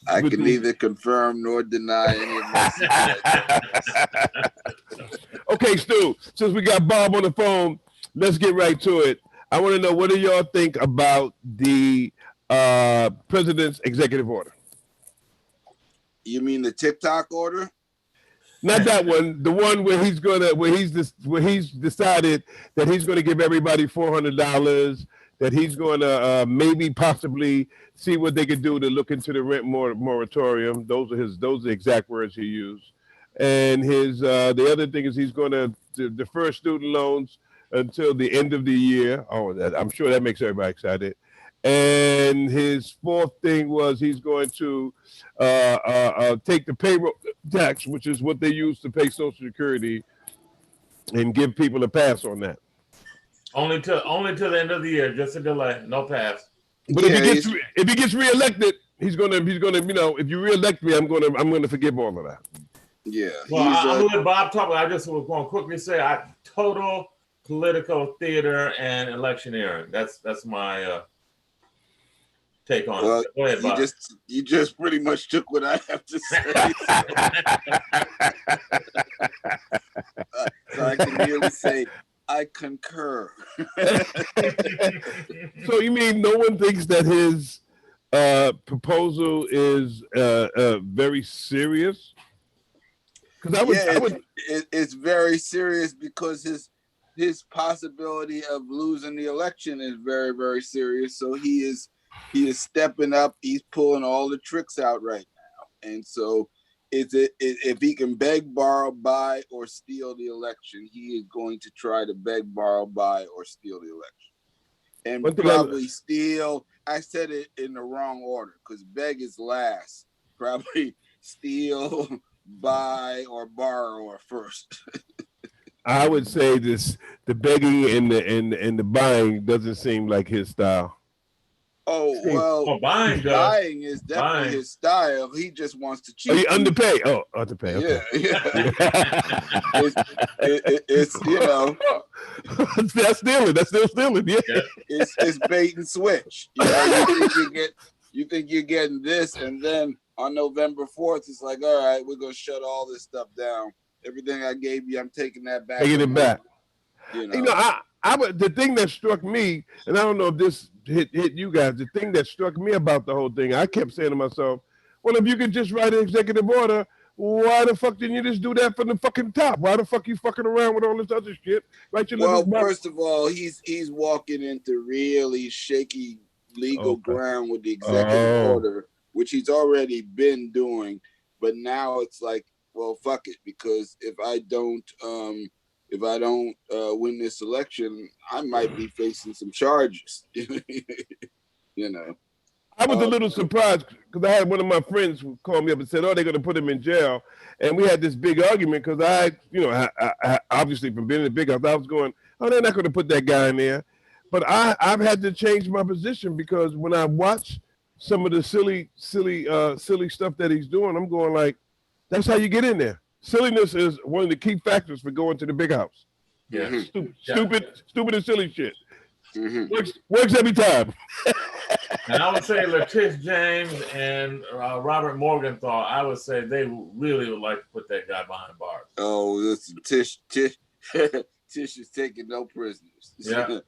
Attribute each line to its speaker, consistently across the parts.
Speaker 1: I can neither confirm nor deny any of my
Speaker 2: Okay, Stu, since we got Bob on the phone, let's get right to it. I want to know, what do y'all think about the president's executive order?
Speaker 1: You mean the TikTok order?
Speaker 2: Not that one. The one where he's decided that he's going to give everybody $400. That he's going to maybe possibly see what they could do to look into the rent moratorium. Those are the exact words he used. And his the other thing is he's going to defer student loans until the end of the year. Oh, I'm sure that makes everybody excited. And his fourth thing was he's going to take the payroll tax, which is what they use to pay Social Security, and give people a pass on that.
Speaker 3: Only to the end of the year, just a delay, no pass.
Speaker 2: But yeah, if he gets reelected, he's gonna if you reelect me, I'm gonna forgive all of that.
Speaker 1: Yeah.
Speaker 3: Well, I'm gonna let Bob talk. I just was going to quickly say total political theater and electioneering. That's my take on it. Go ahead, Bob.
Speaker 1: You just pretty much took what I have to say. So I can really say I concur.
Speaker 2: So you mean no one thinks that his proposal is very serious?
Speaker 1: Because it's very serious because his possibility of losing the election is very, very serious. So he is stepping up. He's pulling all the tricks out right now. And so if he can beg, borrow, buy, or steal the election, he is going to try to beg, borrow, buy, or steal the election. And probably steal. I said it in the wrong order because beg is last. Probably steal, buy, or borrow are first.
Speaker 2: I would say the begging and the buying doesn't seem like his style.
Speaker 1: Oh, well,
Speaker 3: buying
Speaker 1: is definitely his style. He just wants to cheat.
Speaker 2: He underpay. Oh, underpay. Okay.
Speaker 1: Yeah. it's
Speaker 2: that's stealing. That's still stealing. Yeah.
Speaker 1: It's bait and switch. You think you're getting this, and then on November 4th, it's like, all right, we're gonna shut all this stuff down. Everything I gave you, I'm taking that back.
Speaker 2: Taking it back. The thing that struck me, and I don't know if this hit you guys, the thing that struck me about the whole thing, I kept saying to myself, well, if you could just write an executive order, why the fuck didn't you just do that from the fucking top? Why the fuck you fucking around with all this other shit?
Speaker 1: First of all, he's walking into really shaky legal ground with the executive order, which he's already been doing, but now it's like, well, fuck it, because if I don't win this election, I might be facing some charges.
Speaker 2: I was a little surprised because I had one of my friends who called me up and said, "Oh, they're going to put him in jail," and we had this big argument because I obviously from being in the big house, I was going, "Oh, they're not going to put that guy in there," but I've had to change my position because when I watch some of the silly stuff that he's doing, I'm going like, that's how you get in there. Silliness is one of the key factors for going to the big house.
Speaker 3: Yeah.
Speaker 2: Stupid and silly shit. Mm-hmm. Works every time.
Speaker 3: And I would say Letitia James and Robert Morgenthau, I would say they really would like to put that guy behind bars.
Speaker 1: Oh, listen, Tish is taking no prisoners.
Speaker 3: Yeah.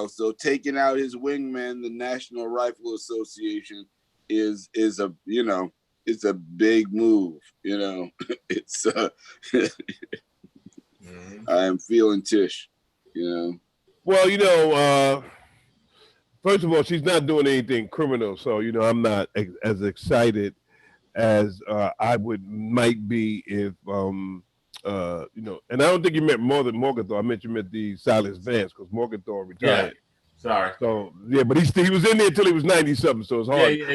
Speaker 1: So taking out his wingman, the National Rifle Association, is a it's a big move. It's I am feeling Tish.
Speaker 2: Well, first of all, she's not doing anything criminal, so I'm not as excited as I might be if and I don't think you meant more than Morgenthau. I meant you meant the Silas Vance because Morgenthau retired.
Speaker 3: Yeah. Sorry.
Speaker 2: So but he was in there until he was 90-something, so it's hard.
Speaker 3: Yeah.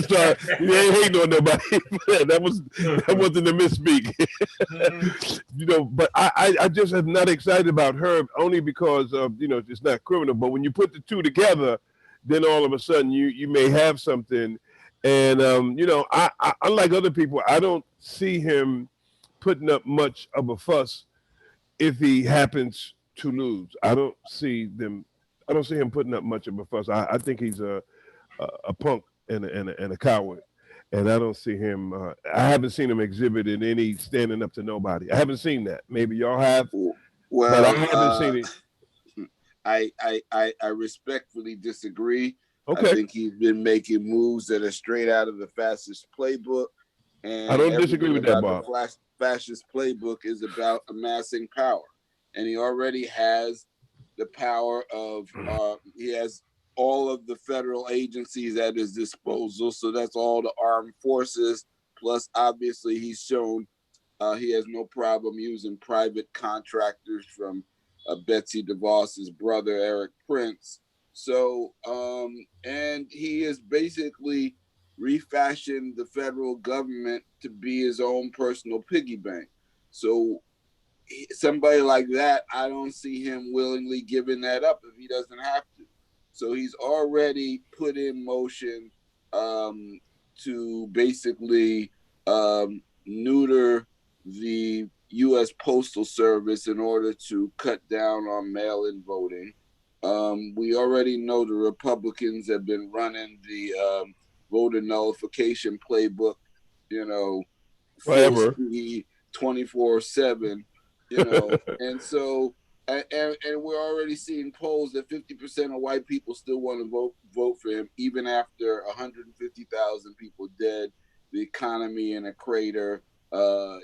Speaker 2: So you ain't hating on nobody. that wasn't a misspeak. But I just am not excited about her only because of it's not criminal. But when you put the two together, then all of a sudden you may have something. And I unlike other people, I don't see him putting up much of a fuss if he happens to lose. I don't see him putting up much of a fuss. I think he's a punk, and a coward. And I don't see him. I haven't seen him exhibiting any standing up to nobody. I haven't seen that. Maybe y'all have, but I haven't seen it.
Speaker 1: I respectfully disagree.
Speaker 2: Okay.
Speaker 1: I think he's been making moves that are straight out of the fascist playbook. And
Speaker 2: I don't disagree with that, Bob.
Speaker 1: The fascist playbook is about amassing power. And he already has the power of, he has all of the federal agencies at his disposal. So that's all the armed forces. Plus, obviously, he's shown he has no problem using private contractors from Betsy DeVos's brother, Eric Prince. So, and he has basically refashioned the federal government to be his own personal piggy bank. So somebody like that, I don't see him willingly giving that up if he doesn't have to. So he's already put in motion to basically neuter the U.S. Postal Service in order to cut down on mail-in voting. We already know the Republicans have been running the voter nullification playbook,
Speaker 2: Forever.
Speaker 1: 24/7, and so and we're already seeing polls that 50% of white people still want to vote for him, even after 150,000 people dead, the economy in a crater. The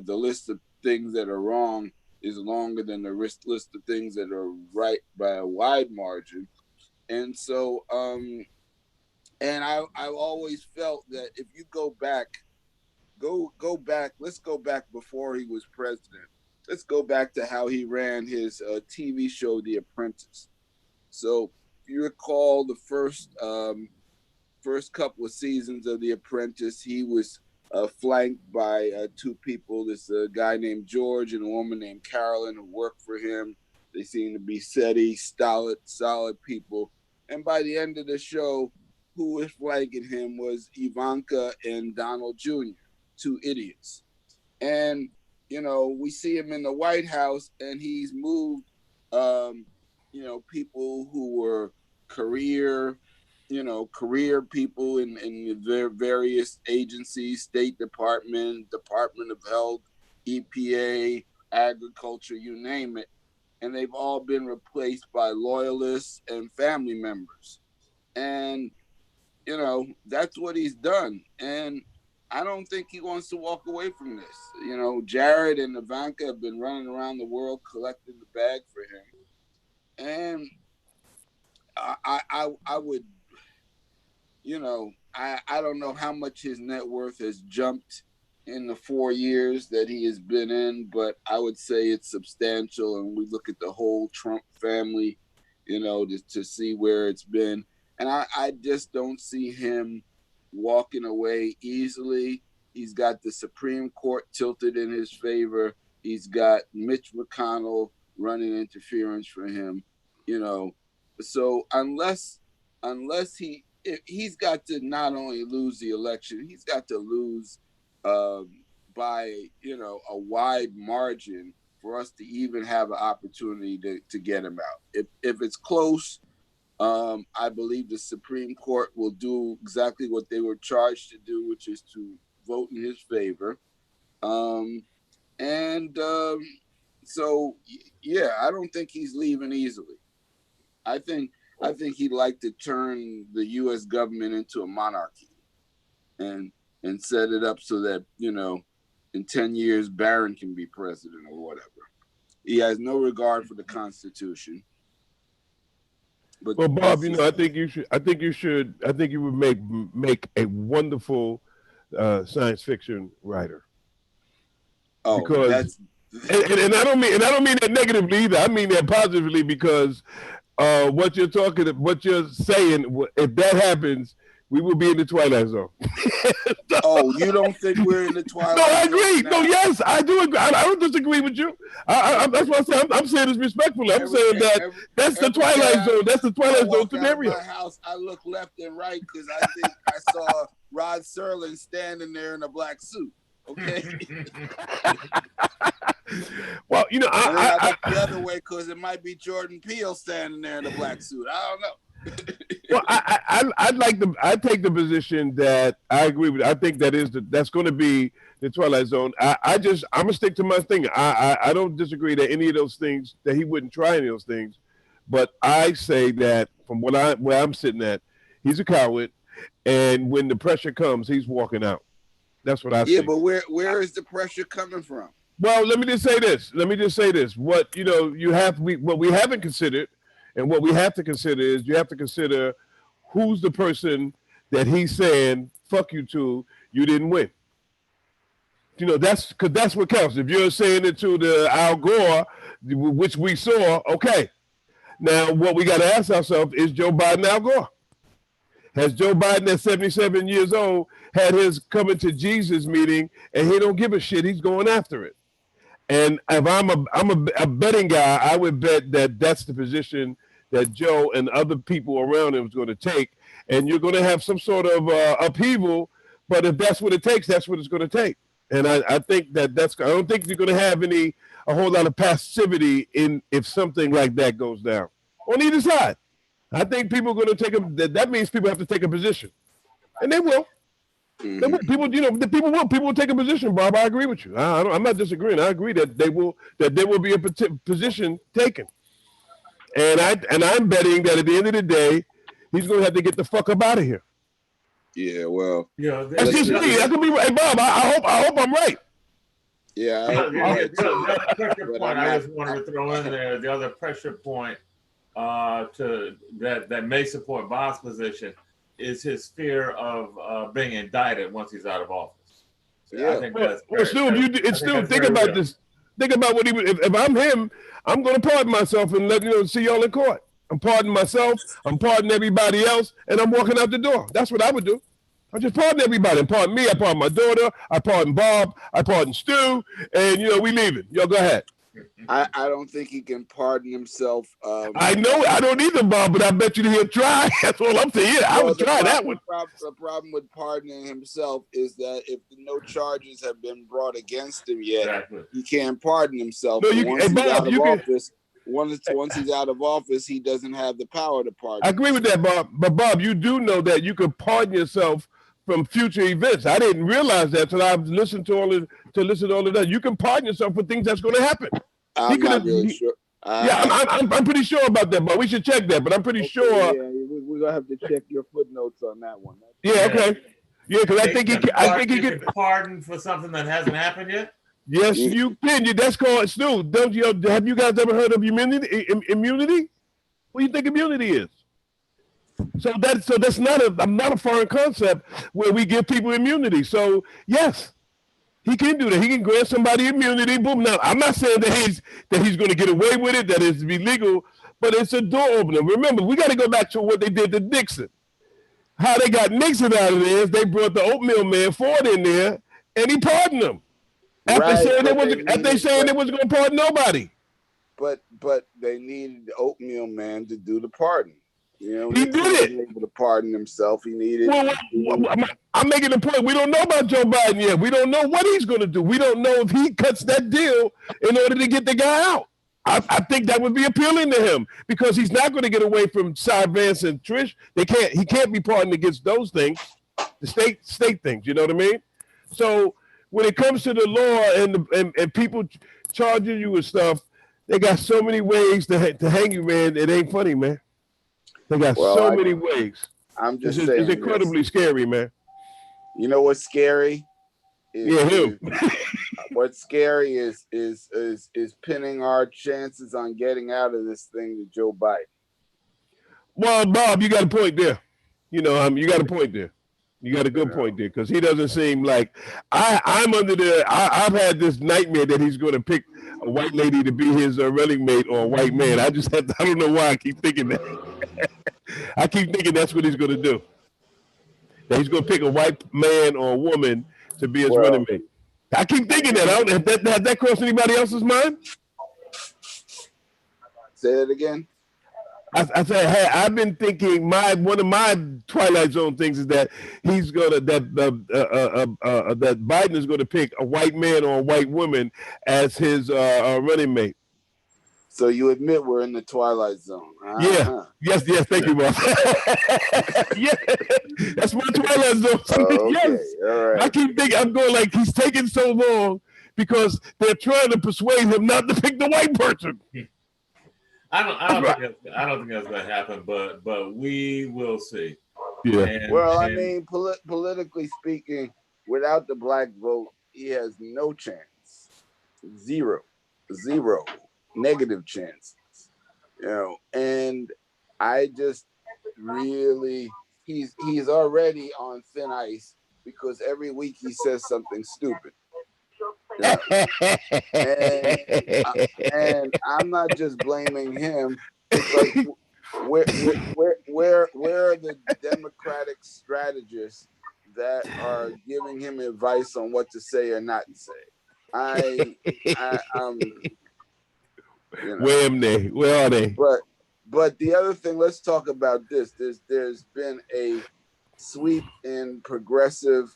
Speaker 1: list of things that are wrong is longer than the list of things that are right by a wide margin. And so, and I've always felt that if you go back, let's go back before he was president. Let's go back to how he ran his TV show, The Apprentice. So if you recall the first couple of seasons of The Apprentice, he was flanked by two people, this guy named George and a woman named Carolyn who worked for him. They seemed to be steady, solid people. And by the end of the show, who was flanking him was Ivanka and Donald Jr., two idiots. And, we see him in the White House and he's moved, people who were career people in their various agencies, State Department, Department of Health, EPA, Agriculture, you name it. And they've all been replaced by loyalists and family members. And, that's what he's done. And I don't think he wants to walk away from this. Jared and Ivanka have been running around the world collecting the bag for him. And I would, I don't know how much his net worth has jumped in the 4 years that he has been in, but I would say it's substantial. And we look at the whole Trump family, to see where it's been. And I just don't see him walking away easily. He's got the Supreme Court tilted in his favor. He's got Mitch McConnell running interference for him, So unless he's got to not only lose the election, he's got to lose by a wide margin for us to even have an opportunity to get him out. If it's close, I believe the Supreme Court will do exactly what they were charged to do, which is to vote in his favor. So yeah, I don't think he's leaving easily. I think he'd like to turn the U.S. government into a monarchy, and set it up so that in 10 years Barron can be president or whatever. He has no regard for the Constitution.
Speaker 2: But well, Bob, I think you would make a wonderful science fiction writer.
Speaker 1: Oh, because
Speaker 2: and I don't mean that negatively either. I mean that positively because what you're saying, if that happens, we will be in the Twilight Zone.
Speaker 1: Oh, you don't think we're in the Twilight Zone?
Speaker 2: No, I agree. No, yes, I do agree. I don't disagree with you. That's what I'm saying this respectfully. I'm saying that's the Twilight Zone. That's the Twilight Zone scenario.
Speaker 1: My house, I look left and right because I think I saw Rod Serling standing there in a black suit. Okay.
Speaker 2: Well,
Speaker 1: I look the other way because it might be Jordan Peele standing there in a black suit. I don't know.
Speaker 2: Well, I take the position that I agree with. I think that's going to be the Twilight Zone. I'm gonna stick to my thing. I don't disagree that any of those things that he wouldn't try any of those things, but I say that from where I'm sitting at, he's a coward, and when the pressure comes, he's walking out. That's what I say.
Speaker 1: Yeah, but where is the pressure coming from?
Speaker 2: Well, let me just say this. What what we haven't considered, and what we have to consider is you have to consider who's the person that he's saying "fuck you" to. You didn't win. That's what counts. If you're saying it to the Al Gore, which we saw, okay. Now, what we got to ask ourselves is Joe Biden Al Gore? Has Joe Biden at 77 years old had his coming to Jesus meeting and he don't give a shit? He's going after it. And if I'm a betting guy, I would bet that that's the position that Joe and other people around him is going to take. And you're going to have some sort of upheaval. But if that's what it takes, that's what it's going to take. And I think I don't think you're going to have a whole lot of passivity if something like that goes down on either side. I think people are going to that means people have to take a position, and they will. Mm-hmm. They will. People will take a position, Bob. I agree with you. I'm not disagreeing. I agree that there will be a position taken, and I'm betting that at the end of the day, he's going to have to get the fuck up out of here.
Speaker 1: Yeah, well,
Speaker 2: that's just me. That could be right, Bob. I hope I'm right.
Speaker 1: Yeah.
Speaker 3: The pressure point I just wanted to throw in there. The other pressure point that may support Bob's position is his fear of being indicted once he's out of office. So
Speaker 1: yeah.
Speaker 3: I think that's
Speaker 2: think about real. This. Think about what he would. If I'm him, I'm going to pardon myself and see y'all in court. I'm pardoning myself, I'm pardoning everybody else, and I'm walking out the door. That's what I would do. I just pardon everybody. I pardon me, I pardon my daughter, I pardon Bob, I pardon Stu, and we leaving. Y'all go ahead.
Speaker 1: I don't think he can pardon himself.
Speaker 2: I know I don't either, Bob, but I bet you he'll try. That's all I'm saying. Yeah, I would try that one.
Speaker 1: The problem with pardoning himself is that if no charges have been brought against him yet, he can't pardon himself.
Speaker 2: No,
Speaker 1: once he's out of office, he doesn't have the power to pardon.
Speaker 2: I agree with that, Bob. But Bob, you do know that you can pardon yourself from future events. I didn't realize that until I listened to all of that. You can pardon yourself for things that's going to happen.
Speaker 1: I'm not really sure.
Speaker 2: I'm pretty sure about that, but we should check that. But I'm pretty sure.
Speaker 1: Yeah, we're gonna have to check your footnotes on that one.
Speaker 2: Yeah, okay. Yeah, because I think he can
Speaker 3: pardon for something that hasn't happened yet.
Speaker 2: Yes, you can. That's called Stu. Don't you? Have you guys ever heard of immunity? What do you think immunity is? So that's not a foreign concept where we give people immunity. So yes, he can do that. He can grant somebody immunity. Boom. Now I'm not saying that he's going to get away with it. That it's illegal, but it's a door opener. Remember, we got to go back to what they did to Nixon. How they got Nixon out of there is they brought the oatmeal man Ford in there, and he pardoned him. After saying they wasn't going to pardon nobody.
Speaker 1: But they needed the oatmeal man to do the pardon. He
Speaker 2: did it.
Speaker 1: Able to pardon himself. He needed.
Speaker 2: I'm making the point. We don't know about Joe Biden yet. We don't know what he's going to do. We don't know if he cuts that deal in order to get the guy out. I think that would be appealing to him because he's not going to get away from Cy Vance and Trish. He can't be pardoned against those things, the state things. You know what I mean? So when it comes to the law and people charging you with stuff, they got so many ways to hang you, man. It ain't funny, man. They got so many ways.
Speaker 1: I'm just saying.
Speaker 2: It's incredibly scary, man.
Speaker 1: You know what's scary?
Speaker 2: Him.
Speaker 1: What's scary is pinning our chances on getting out of this thing to Joe Biden.
Speaker 2: Well, Bob, you got a point there. You got a point there. You got a good point there because he doesn't seem like I'm under the. I've had this nightmare that he's going to pick a white lady to be his running mate or a white man. I don't know why I keep thinking that. I keep thinking that's what he's going to do. That he's going to pick a white man or a woman to be his running mate. I keep thinking that. Has that crossed anybody else's mind?
Speaker 1: Say it again.
Speaker 2: I said, hey, I've been thinking one of my Twilight Zone things is that he's gonna that Biden is going to pick a white man or a white woman as his running mate.
Speaker 1: So you admit we're in the twilight zone.
Speaker 2: Yeah. Yes. Thank you, boss. Yeah. That's my twilight zone.
Speaker 1: Oh, okay.
Speaker 2: Yes.
Speaker 1: All right.
Speaker 2: I keep thinking, I'm going like, he's taking so long because they're trying to persuade him not to pick the white person.
Speaker 3: I don't think that's going to happen, but we will see.
Speaker 2: Yeah.
Speaker 1: I mean, politically speaking, without the black vote, he has no chance. Zero, negative chances. You know, and I just really, he's already on thin ice because every week he says something stupid. You know? and I'm not just blaming him. It's like, where are the Democratic strategists that are giving him advice on what to say or not to say? You know.
Speaker 2: Where are they?
Speaker 1: But the other thing, let's talk about this. There's been a sweep in progressive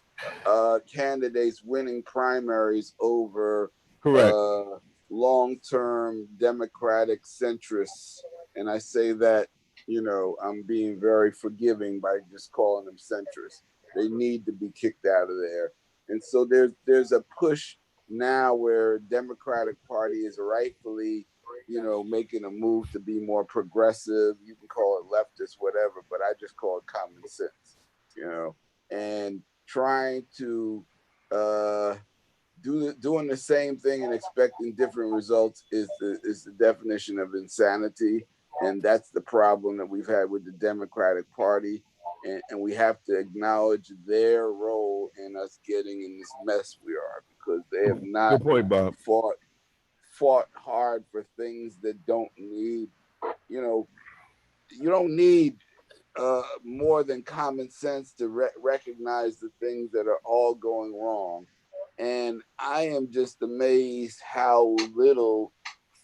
Speaker 1: candidates winning primaries over long-term Democratic centrists. And I say that, you know, I'm being very forgiving by just calling them centrists. They need to be kicked out of there. And so there's a push now where Democratic Party is rightfully, you know, making a move to be more progressive. You can call it leftist, whatever, but I just call it common sense, you know, and trying to doing the same thing and expecting different results is the definition of insanity. And that's the problem that we've had with the Democratic Party. And we have to acknowledge their role in us getting in this mess we are, because they have not fought hard for things that don't need, you know, you don't need more than common sense to recognize the things that are all going wrong. And I am just amazed how little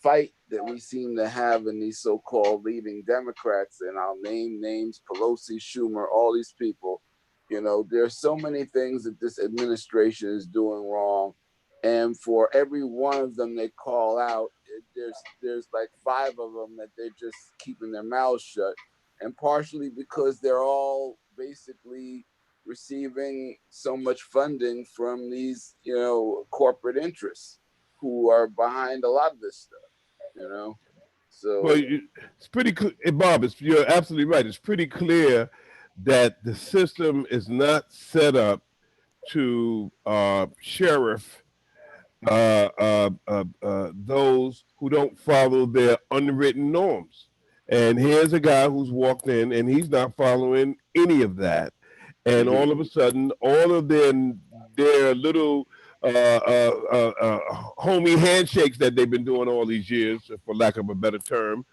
Speaker 1: fight that we seem to have in these so-called leading Democrats. And I'll name names: Pelosi, Schumer, all these people. You know, there's so many things that this administration is doing wrong. And for every one of them they call out, there's like 5 of them that they're just keeping their mouths shut. And partially because they're all basically receiving so much funding from these, you know, corporate interests who are behind a lot of this stuff, you know. So
Speaker 2: well, it's pretty clear, Bob. You're absolutely right. It's pretty clear that the system is not set up to sheriff those who don't follow their unwritten norms. And here's a guy who's walked in and he's not following any of that. And all of a sudden, all of their little homie handshakes that they've been doing all these years, for lack of a better term,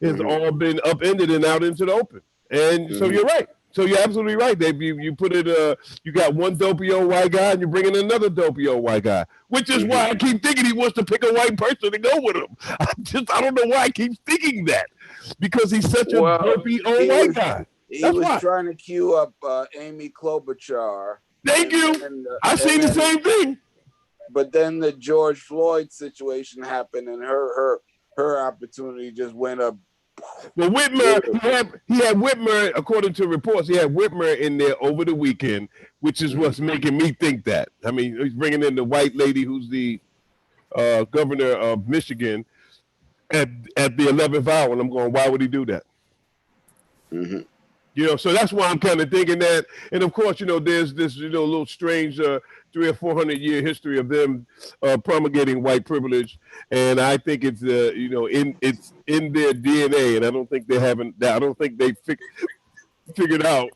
Speaker 2: has all been upended and out into the open. And so you're right. So you're absolutely right, Dave. You put it. You got one dopey old white guy, and you're bringing another dopey old white guy, which is why I keep thinking he wants to pick a white person to go with him. I don't know why I keep thinking that, because he's such a dopey old white guy.
Speaker 1: He was trying to cue up Amy Klobuchar.
Speaker 2: Thank you. I seen the same thing.
Speaker 1: But then the George Floyd situation happened, and her opportunity just went up.
Speaker 2: Well, Whitmer, he had Whitmer, according to reports, he had Whitmer in there over the weekend, which is what's making me think that. I mean, he's bringing in the white lady who's the governor of Michigan at the 11th hour, and I'm going, why would he do that? You know, so that's why I'm kind of thinking that. And of course, you know, there's this, you know, little strange 300 or 400 year history of them promulgating white privilege, and I think it's you know, it's in their DNA, and I don't think they figured out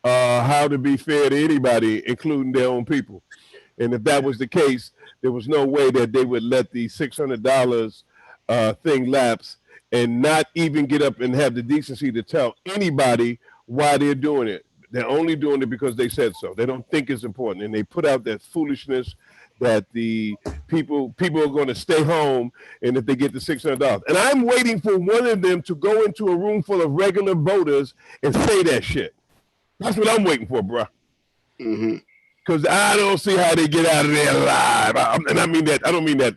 Speaker 2: how to be fair to anybody, including their own people. And if that was the case, there was no way that they would let the $600 thing lapse and not even get up and have the decency to tell anybody why they're doing it. They're only doing it because they said so. They don't think it's important, and they put out that foolishness that the people are going to stay home, and if they get the $600. And I'm waiting for one of them to go into a room full of regular voters and say that shit. That's what I'm waiting for, bro. Because I don't see how they get out of there alive. And I mean that. I don't mean that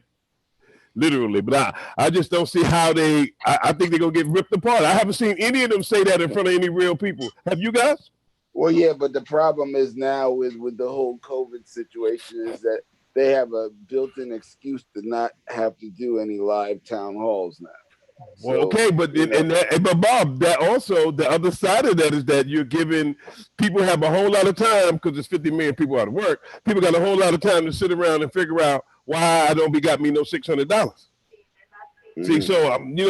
Speaker 2: literally. But I just don't see how I think they're gonna get ripped apart. I haven't seen any of them say that in front of any real people. Have you guys?
Speaker 1: Well, yeah, but the problem is now with the whole COVID situation is that they have a built-in excuse to not have to do any live town halls now.
Speaker 2: Well, okay, but but Bob, that also the other side of that is that you're giving people have a whole lot of time because there's 50 million people out of work. People got a whole lot of time to sit around and figure out why I don't be got me no $600. See, so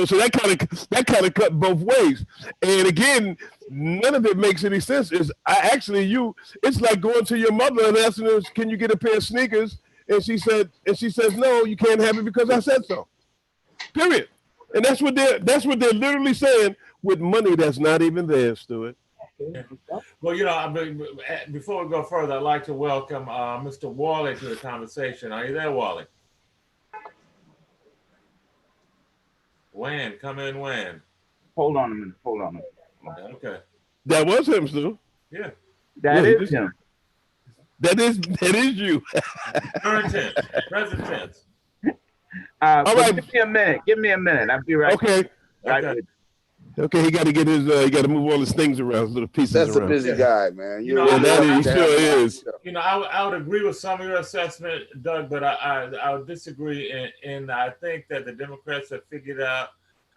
Speaker 2: so that kind of cut both ways. And again, none of it makes any sense. It's like going to your mother and asking her, "Can you get a pair of sneakers?" And she says, "No, you can't have it because I said so." Period. And that's what they're literally saying with money that's not even there, Stuart.
Speaker 3: Well, before we go further, I'd like to welcome Mr. Wally to the conversation. Are you there, Wally? Wan, come in, Wan.
Speaker 4: Hold on a minute.
Speaker 3: Okay.
Speaker 2: That was him, Stu.
Speaker 3: Yeah.
Speaker 4: That is him.
Speaker 2: That is you.
Speaker 3: Current tense, present tense.
Speaker 2: All right.
Speaker 4: Give me a minute. I'll be right.
Speaker 2: Okay.
Speaker 4: Right.
Speaker 2: Okay, he got to get his. He got to move all his things around, little pieces.
Speaker 1: That's
Speaker 2: around.
Speaker 1: A busy guy, man.
Speaker 3: He sure
Speaker 2: is.
Speaker 3: I would agree with some of your assessment, Doug, but I would disagree. And I think that the Democrats have figured out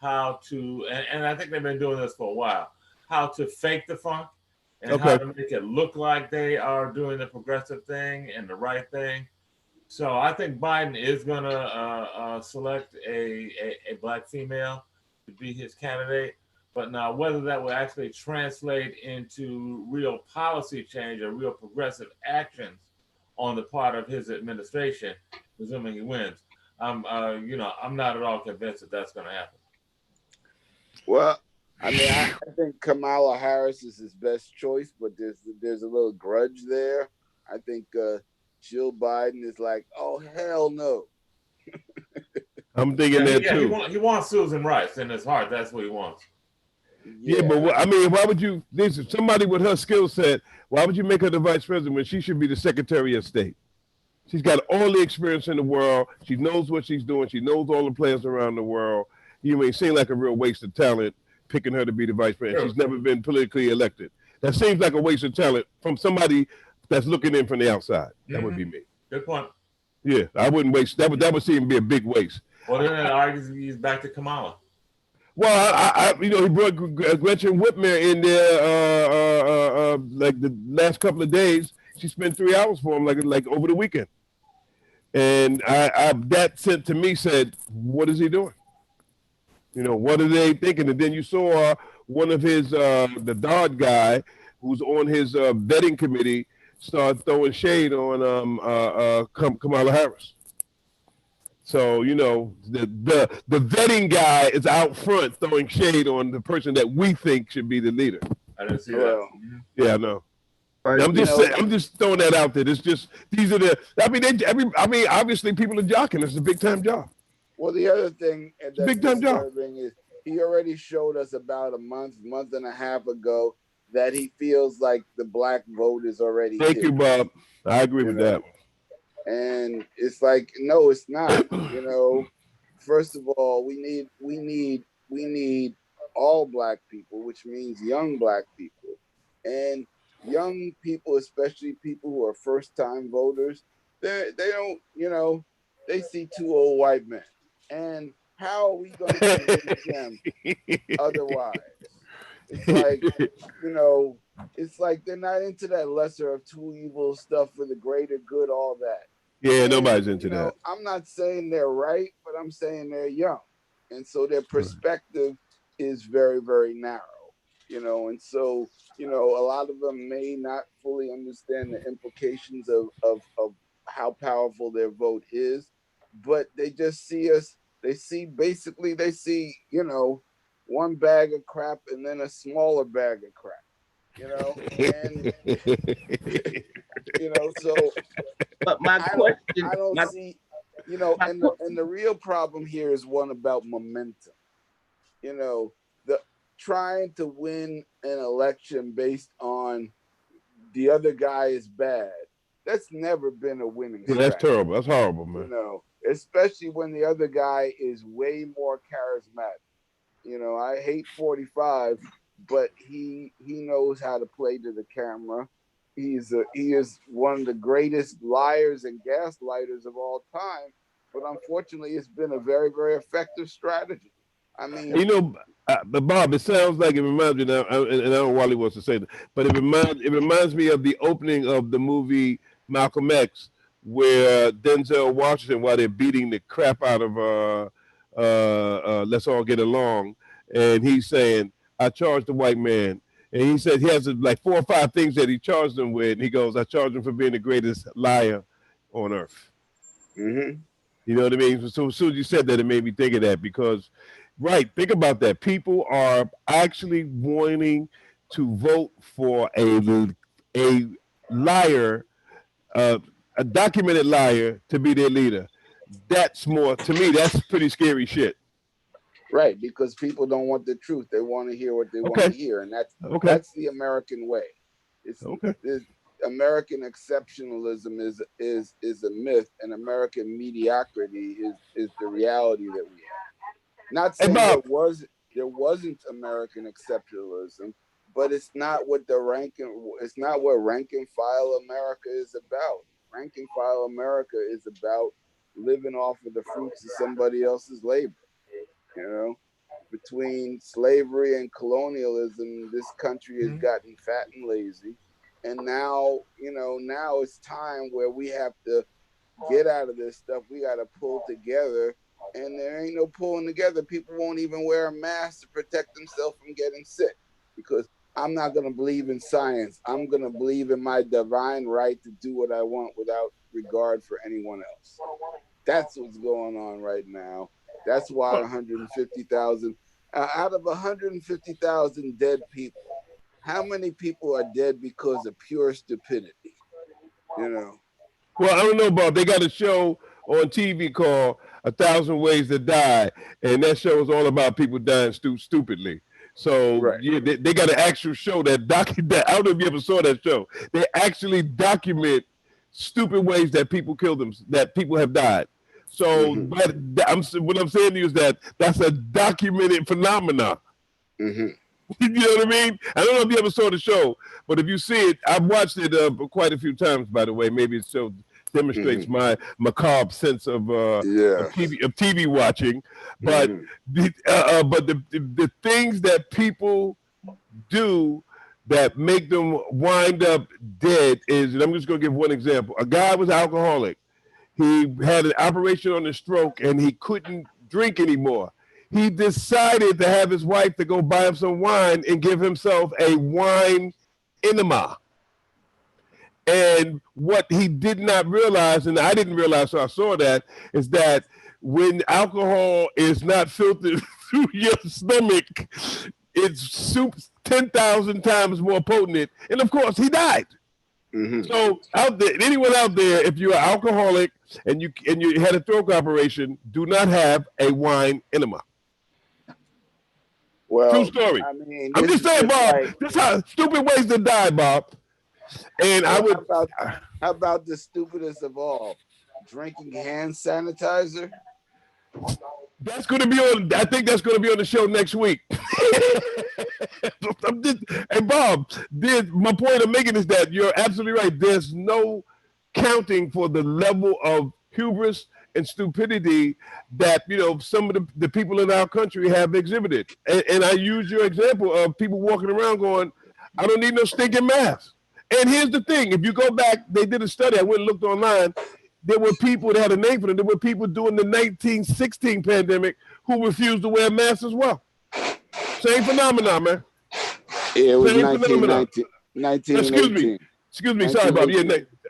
Speaker 3: how to, and I think they've been doing this for a while, how to fake the funk and how to make it look like they are doing the progressive thing and the right thing. So I think Biden is going to select a black female to be his candidate. But now whether that will actually translate into real policy change or real progressive actions on the part of his administration, presuming he wins, I'm not at all convinced that that's going to happen.
Speaker 1: Well, I mean, I think Kamala Harris is his best choice, but there's a little grudge there. I think Jill Biden is like, oh, hell no.
Speaker 2: I'm thinking that too.
Speaker 3: He wants Susan Rice in his heart. That's what he wants.
Speaker 2: Yeah, but I mean, why would you? Somebody with her skill set, why would you make her the vice president when she should be the Secretary of State? She's got all the experience in the world. She knows what she's doing. She knows all the players around the world. You may seem like a real waste of talent picking her to be the vice president. She's never been politically elected. That seems like a waste of talent from somebody that's looking in from the outside. That would be me.
Speaker 3: Good point.
Speaker 2: Yeah, I wouldn't waste. That would seem to be a big waste.
Speaker 3: Well, then it argues he's back to Kamala.
Speaker 2: Well, he brought Gretchen Whitmer in there like the last couple of days. She spent 3 hours for him, like over the weekend. And that said to me, what is he doing? What are they thinking? And then you saw one of his, the Dodd guy, who's on his vetting committee, start throwing shade on Kamala Harris. So, the vetting guy is out front throwing shade on the person that we think should be the leader.
Speaker 3: I didn't see that.
Speaker 2: Yeah, I know. I'm just throwing that out there. It's just these are the. I mean, obviously people are jocking. It's a big time job.
Speaker 1: Well, the other thing that's
Speaker 2: big time job
Speaker 1: is he already showed us about a month and a half ago that he feels like the black vote is already.
Speaker 2: Thank you, Bob. I agree with that.
Speaker 1: And it's like, no, it's not. First of all, we need all black people, which means young black people, and young people, especially people who are first-time voters. They don't, they see 2 old white men, and how are we going to convince them otherwise? It's like, it's like they're not into that lesser of two evils stuff for the greater good, all that.
Speaker 2: Yeah, nobody's into that.
Speaker 1: I'm not saying they're right, but I'm saying they're young. And so their perspective is very, very narrow, and so, a lot of them may not fully understand the implications of how powerful their vote is, but they just see us, they see, one bag of crap and then a smaller bag of crap, and, so.
Speaker 4: But my question,
Speaker 1: I don't see, and the real problem here is one about momentum. The trying to win an election based on the other guy is bad That's never been a winning
Speaker 2: Yeah, that's
Speaker 1: strategy.
Speaker 2: terrible. That's horrible, man.
Speaker 1: You know, especially when the other guy is way more charismatic. You know, I hate 45, but he knows how to play to the camera. He is one of the greatest liars and gaslighters of all time. But unfortunately, it's been a very, very effective strategy. I mean,
Speaker 2: You know, but Bob, it sounds like it reminds me now, and I don't know Wally wants to say that, but it reminds me of the opening of the movie Malcolm X, where Denzel Washington, while they're beating the crap out of Let's All Get Along, and he's saying, "I charged the white man." And he said he has like 4 or 5 things that he charged him with. And he goes, I charged him for being the greatest liar on earth.
Speaker 1: mm-hmm.
Speaker 2: You know what I mean? So as soon as you said that, it made me think of that because, right, think about that. People are actually wanting to vote for a liar, uh, a documented liar, to be their leader. That's more to me. That's pretty scary shit.
Speaker 1: Right, because people don't want the truth. They want to hear what they want to
Speaker 2: Okay.
Speaker 1: hear, and
Speaker 2: Okay.
Speaker 1: that's the American way.
Speaker 2: Okay.
Speaker 1: It's American exceptionalism is a myth, and American mediocrity is the reality that we have. Not
Speaker 2: Hey,
Speaker 1: saying
Speaker 2: Bob.
Speaker 1: there wasn't American exceptionalism, but it's not what rank and file America is about. Rank and file America is about living off of the fruits of somebody else's labor. You know, between slavery and colonialism, this country has gotten fat and lazy. And now, now it's time where we have to get out of this stuff. We got to pull together. And there ain't no pulling together. People won't even wear a mask to protect themselves from getting sick because I'm not going to believe in science. I'm going to believe in my divine right to do what I want without regard for anyone else. That's what's going on right now. That's why 150,000 out of 150,000 dead people, how many people are dead because of pure stupidity? You know.
Speaker 2: Well, I don't know, Bob. They got a show on TV called A Thousand Ways to Die, and that show is all about people dying stupidly. So
Speaker 1: Right.
Speaker 2: yeah, they got an actual show that I don't know if you ever saw that show. They actually document stupid ways that people kill them, that people have died. So,
Speaker 1: Mm-hmm.
Speaker 2: but what I'm saying to you is that that's a documented phenomenon.
Speaker 1: Mm-hmm.
Speaker 2: You know what I mean? I don't know if you ever saw the show, but if you see it, I've watched it quite a few times. By the way, maybe it so demonstrates
Speaker 1: Mm-hmm.
Speaker 2: my macabre sense
Speaker 1: Yeah.
Speaker 2: of TV watching. But
Speaker 1: Mm-hmm.
Speaker 2: the things that people do that make them wind up dead is, and I'm just going to give one example. A guy was alcoholic. He had an operation on his stroke, and he couldn't drink anymore. He decided to have his wife to go buy him some wine and give himself a wine enema. And what he did not realize, and I didn't realize, so I saw that, is that when alcohol is not filtered through your stomach, it's 10,000 times more potent. And of course, he died.
Speaker 1: Mm-hmm.
Speaker 2: So out there, anyone out there, if you're an alcoholic and you had a stroke operation, do not have a wine enema.
Speaker 1: Well,
Speaker 2: True story.
Speaker 1: I mean,
Speaker 2: I'm just saying, Bob.
Speaker 1: like,
Speaker 2: This how stupid ways to die, Bob. And I would.
Speaker 1: How about the stupidest of all? Drinking hand sanitizer.
Speaker 2: That's going to be on. I think that's going to be on the show next week. Hey, Bob. My point of making is that you're absolutely right. There's no counting for the level of hubris and stupidity that some of the people in our country have exhibited. And I use your example of people walking around going, "I don't need no stinking mask." And here's the thing: if you go back, they did a study. I went and looked online. There were people that had a name for them. There were people during the 1916 pandemic who refused to wear masks as well. Same phenomenon, man.
Speaker 1: Yeah, it was
Speaker 2: Same
Speaker 1: 1919.
Speaker 2: Excuse me. Sorry, Bob. Yeah,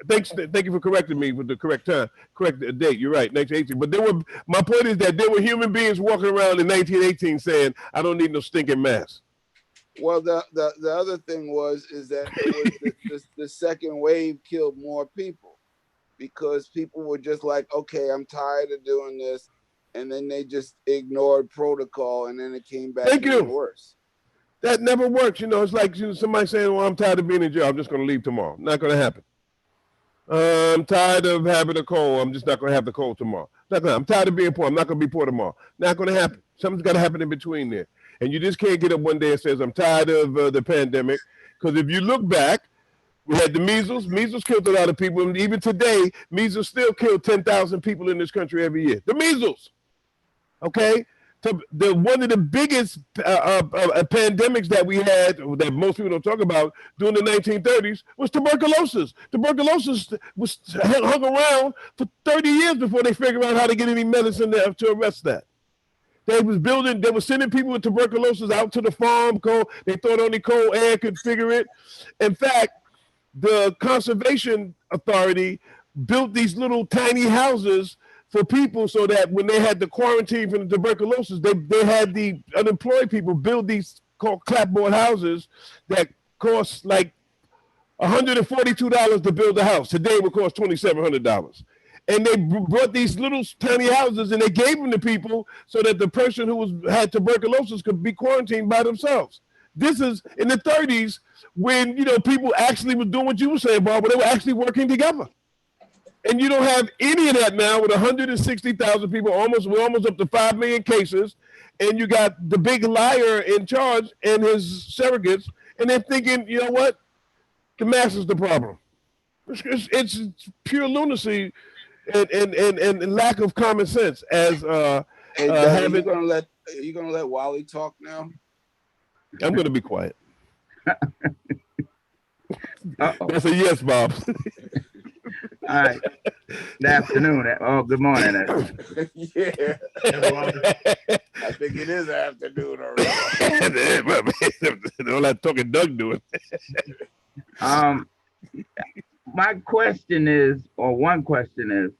Speaker 2: thank you for correcting me with the correct date. You're right, 1918. But my point is that there were human beings walking around in 1918 saying, "I don't need no stinking mask."
Speaker 1: Well, the other thing is that it was the second wave killed more people because people were just like, okay, I'm tired of doing this, and then they just ignored protocol, and then it came back even worse.
Speaker 2: That never works. It's like somebody saying, "Well, I'm tired of being in jail. I'm just going to leave tomorrow." Not going to happen. I'm tired of having a cold. I'm just not going to have the cold tomorrow. I'm tired of being poor. I'm not going to be poor tomorrow. Not going to happen. Something's got to happen in between there. And you just can't get up one day and says, I'm tired of the pandemic. Because if you look back, we had the measles. Measles killed a lot of people. And even today, measles still kill 10,000 people in this country every year. The measles. Okay? One of the biggest pandemics that we had, that most people don't talk about, during the 1930s was tuberculosis. Tuberculosis was hung around for 30 years before they figured out how to get any medicine there to arrest that. They were sending people with tuberculosis out to the farm. They thought only cold air could figure it. In fact, the conservation authority built these little tiny houses for people so that when they had the quarantine from the tuberculosis, they had the unemployed people build these called clapboard houses that cost like $142 to build a house. Today it would cost $2,700. And they brought these little tiny houses and they gave them to people so that the person who had tuberculosis could be quarantined by themselves. This is in the 30s when people actually were doing what you were saying, Barbara. They were actually working together. And you don't have any of that now with 160,000 people. We're almost up to 5 million cases. And you got the big liar in charge and his surrogates. And they're thinking, you know what? The mask is the problem. It's pure lunacy and lack of common sense. As
Speaker 1: Are you gonna let Wally talk now?
Speaker 2: I'm gonna be quiet. That's a yes, Bob.
Speaker 4: All right. Good afternoon. Oh, good morning.
Speaker 1: Yeah. I think it is afternoon already.
Speaker 2: All that talking Doug doing.
Speaker 4: My question is, or one question is,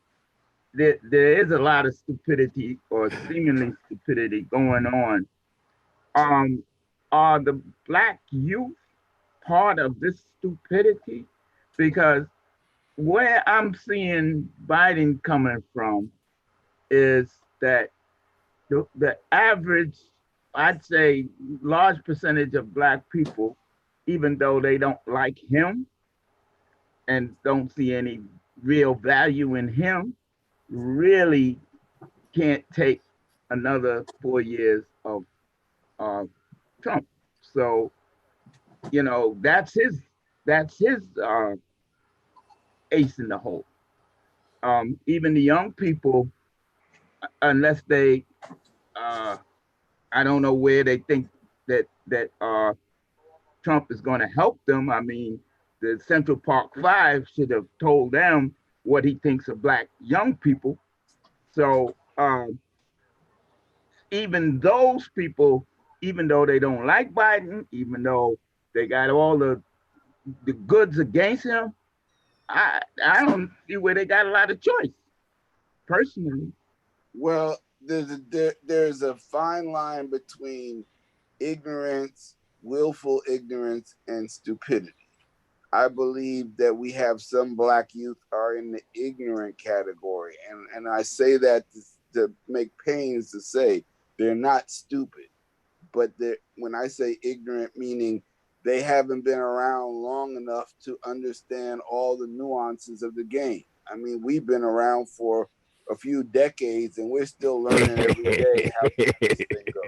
Speaker 4: there is a lot of stupidity or seemingly stupidity going on. Are the Black youth part of this stupidity? Because where I'm seeing Biden coming from is that the average, I'd say, large percentage of Black people, even though they don't like him and don't see any real value in him, really can't take another 4 years of Trump. So, that's his ace in the hole. Even the young people, unless they, I don't know where they think that Trump is going to help them. I mean, the Central Park Five should have told them what he thinks of Black young people. So even those people, even though they don't like Biden, even though they got all the goods against him, I don't see where they got a lot of choice, personally.
Speaker 1: Well, there's a fine line between ignorance, willful ignorance, and stupidity. I believe that we have some Black youth are in the ignorant category, and I say that to make pains to say they're not stupid, but when I say ignorant, meaning they haven't been around long enough to understand all the nuances of the game. I mean, we've been around for a few decades and we're still learning every day how this thing goes.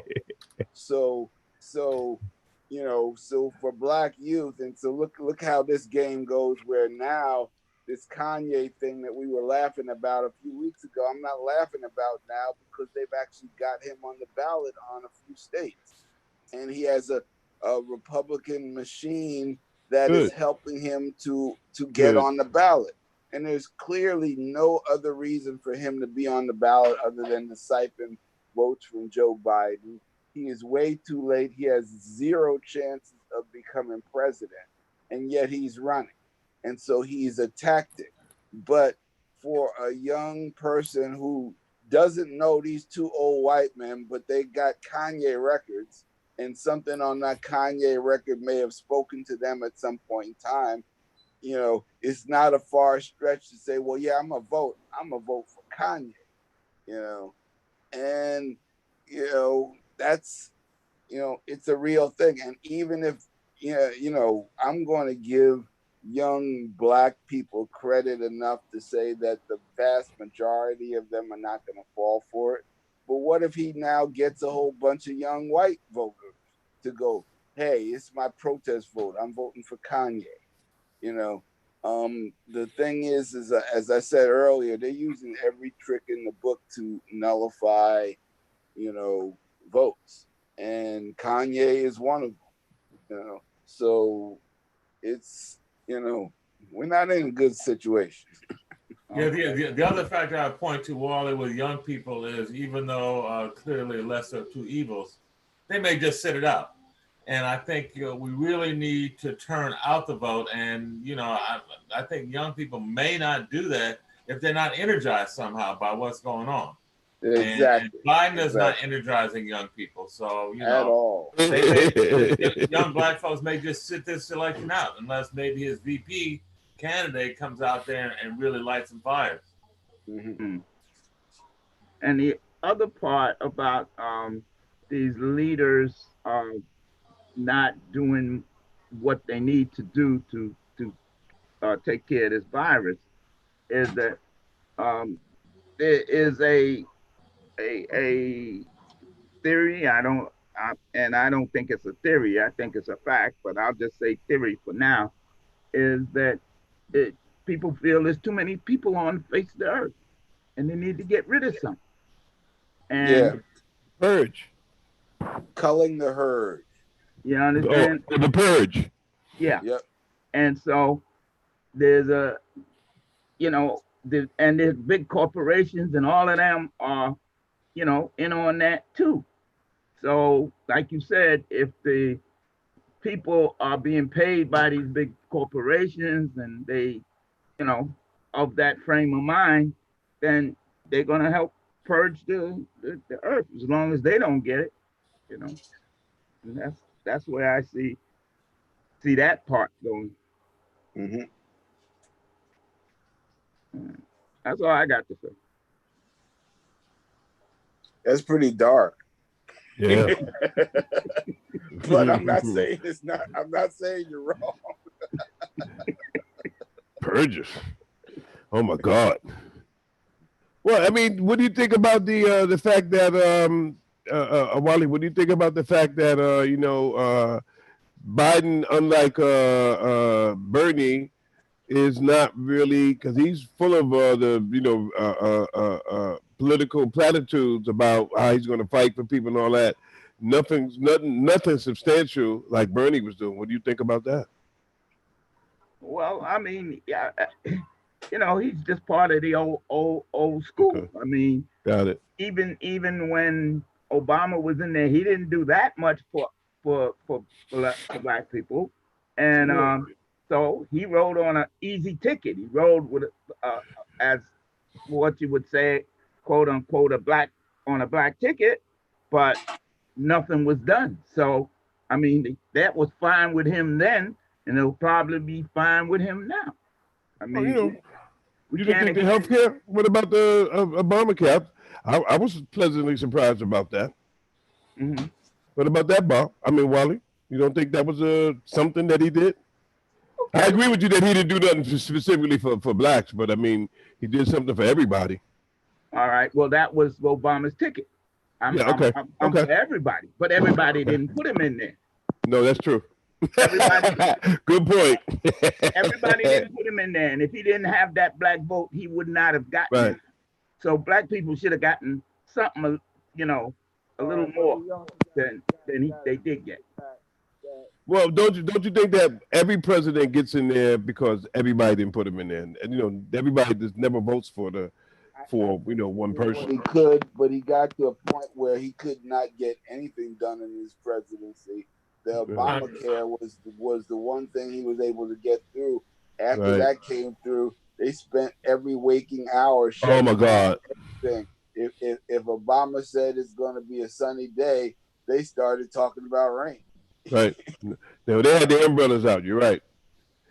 Speaker 1: So for Black youth, and so look how this game goes, where now this Kanye thing that we were laughing about a few weeks ago, I'm not laughing about now because they've actually got him on the ballot on a few states. And he has a Republican machine that is helping him to get on the ballot. And there's clearly no other reason for him to be on the ballot other than to siphon votes from Joe Biden. He is way too late. He has zero chances of becoming president, and yet he's running. And so he's a tactic. But for a young person who doesn't know these two old white men, but they got Kanye records, and something on that Kanye record may have spoken to them at some point in time, it's not a far stretch to say, well, yeah, I'm gonna vote for Kanye, and that's it's a real thing. And even if I'm going to give young black people credit enough to say that the vast majority of them are not going to fall for it. But what if he now gets a whole bunch of young white voters to go, hey, it's my protest vote. I'm voting for Kanye. You know, the thing is as I said earlier, they're using every trick in the book to nullify, votes. And Kanye is one of them, So it's, we're not in a good situation.
Speaker 3: Yeah, the other factor I point to, Wally, with young people is even though clearly lesser of two evils, they may just sit it out. And I think we really need to turn out the vote. And, I think young people may not do that if they're not energized somehow by what's going on.
Speaker 1: Exactly.
Speaker 3: And Biden is not energizing young people. So,
Speaker 1: at all.
Speaker 3: Young black folks may just sit this election out unless maybe his VP candidate comes out there and really lights some fires.
Speaker 4: Mm-hmm. And the other part about these leaders not doing what they need to do to take care of this virus is that there is a theory. I don't think it's a theory. I think it's a fact, but I'll just say theory for now. Is that people feel there's too many people on the face of the earth, and they need to get rid of some. And
Speaker 2: purge,
Speaker 1: culling the herd.
Speaker 4: You understand?
Speaker 2: The purge.
Speaker 4: Yeah.
Speaker 1: Yep.
Speaker 4: And so there's and there's big corporations, and all of them are, in on that too. So, like you said, if the people are being paid by these big corporations and they, of that frame of mind, then they're going to help purge the earth as long as they don't get it, And that's where I see that part going.
Speaker 1: Mm-hmm.
Speaker 4: That's all I got to say.
Speaker 1: That's pretty dark.
Speaker 2: Yeah.
Speaker 1: But I'm not saying I'm not saying you're wrong.
Speaker 2: Purges. Oh my God. Well, I mean, what do you think about the fact that Wally? What do you think about the fact that Biden, unlike Bernie, is not really, because he's full of the political platitudes about how he's going to fight for people and all that. Nothing substantial like Bernie was doing. What do you think about that?
Speaker 4: Well, I mean, yeah, he's just part of the old school. Okay. I mean,
Speaker 2: got it.
Speaker 4: Even when Obama was in there, he didn't do that much for black people, and so he rode on an easy ticket. He rode with as what you would say, quote unquote, a black ticket, but nothing was done. So, I mean, that was fine with him then, and it'll probably be fine with him now. I mean,
Speaker 2: you didn't think the healthcare? What about the Obamacare? I was pleasantly surprised about that.
Speaker 4: Mm-hmm.
Speaker 2: What about that, Bob? I mean, Wally, you don't think that was something that he did? Okay. I agree with you that he didn't do nothing specifically for blacks, but I mean, he did something for everybody.
Speaker 4: All right. Well, that was Obama's ticket. I'm for everybody, but everybody didn't put him in there.
Speaker 2: No, that's true. Good point.
Speaker 4: Everybody didn't put him in there, and if he didn't have that black vote, he would not have gotten it. So black people should have gotten something, a little more than they did get.
Speaker 2: Well, don't you think that every president gets in there because everybody didn't put him in there, and everybody just never votes for one person.
Speaker 1: He could, but he got to a point where he could not get anything done in his presidency. The Obamacare was the one thing he was able to get through. After that came through, they spent every waking hour.
Speaker 2: Oh my God!
Speaker 1: Everything. If Obama said it's going to be a sunny day, they started talking about rain.
Speaker 2: Right. Now they had the umbrellas out. You're right,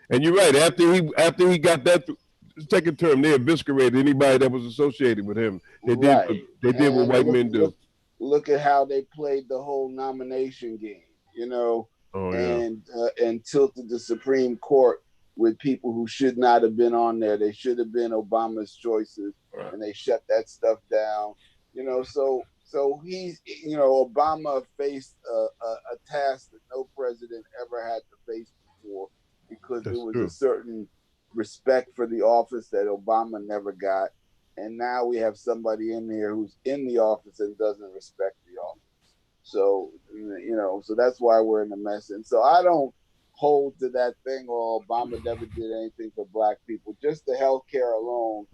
Speaker 2: and you're right. After he got that second term, they eviscerated anybody that was associated with him. They did what white men do.
Speaker 1: Look at how they played the whole nomination game. And tilted the Supreme Court with people who should not have been on there. They should have been Obama's choices,
Speaker 3: Right.
Speaker 1: and they shut that stuff down. So Obama faced a task that no president ever had to face before, because there
Speaker 2: That's
Speaker 1: was a
Speaker 2: true.
Speaker 1: certain respect for the office that Obama never got. And now we have somebody in here who's in the office and doesn't respect the office. So, so that's why we're in a mess. And so I don't hold to that thing, or Obama never did anything for black people. Just the health care alone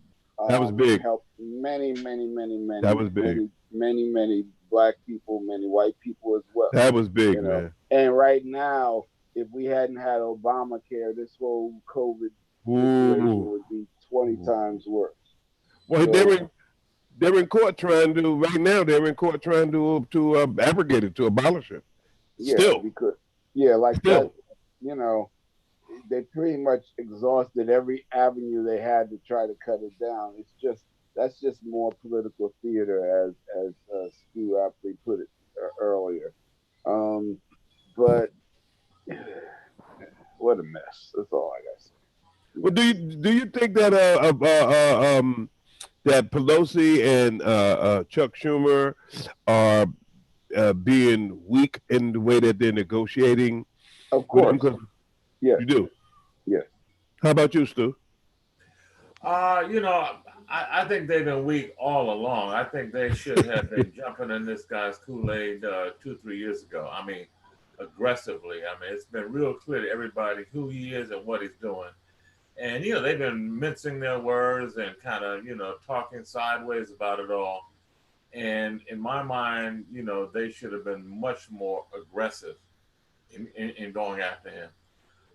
Speaker 2: That was big.
Speaker 1: helped many, many, many,
Speaker 2: That
Speaker 1: many,
Speaker 2: was big.
Speaker 1: many, many, many black people, many white people as well.
Speaker 2: That was big, man.
Speaker 1: And right now, if we hadn't had Obamacare, this whole COVID situation would be 20 times worse.
Speaker 2: Well, so, they're in court trying to right now. They're in court trying to abrogate it, to abolish it. Still,
Speaker 1: because that. They pretty much exhausted every avenue they had to try to cut it down. That's just more political theater, as Stu aptly put it earlier. But what a mess. That's all I got to say.
Speaker 2: Well, do you think that that Pelosi and Chuck Schumer are being weak in the way that they're negotiating?
Speaker 1: Of course.
Speaker 2: Yeah. You do?
Speaker 1: Yes.
Speaker 2: How about you, Stu?
Speaker 3: I think they've been weak all along. I think they should have been jumping in this guy's Kool-Aid 2-3 years ago. I mean, aggressively. I mean, it's been real clear to everybody who he is and what he's doing. And, they've been mincing their words and kind of, talking sideways about it all. And in my mind, they should have been much more aggressive in going after him.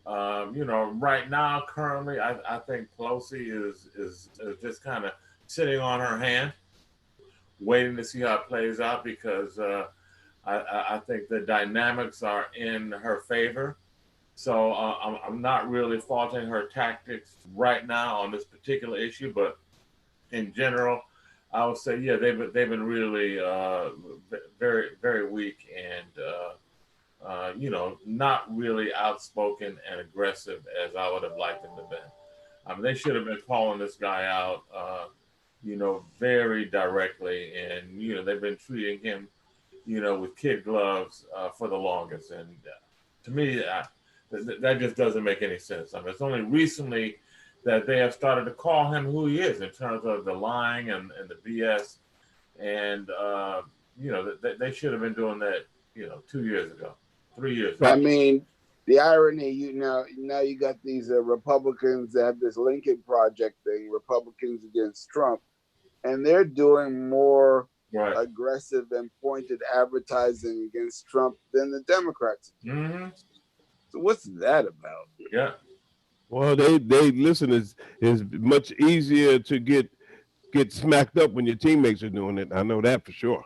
Speaker 3: Right now, currently, I think Pelosi is just kind of sitting on her hand, waiting to see how it plays out, because I think the dynamics are in her favor. So I'm not really faulting her tactics right now on this particular issue, but in general, I would say, yeah, they've been really very, very weak and not really outspoken and aggressive as I would have liked them to be. I mean, they should have been calling this guy out, very directly, and they've been treating him, with kid gloves for the longest. And to me, that just doesn't make any sense. I mean, it's only recently that they have started to call him who he is in terms of the lying and the BS. And, they should have been doing that, 2 years ago, 3 years ago.
Speaker 1: I mean, the irony, now you got these Republicans that have this Lincoln Project thing, Republicans against Trump, and they're doing more aggressive and pointed advertising against Trump than the Democrats.
Speaker 3: Mm-hmm.
Speaker 1: So what's that about?
Speaker 3: Yeah.
Speaker 2: Well, they listen. It's much easier to get smacked up when your teammates are doing it. I know that for sure.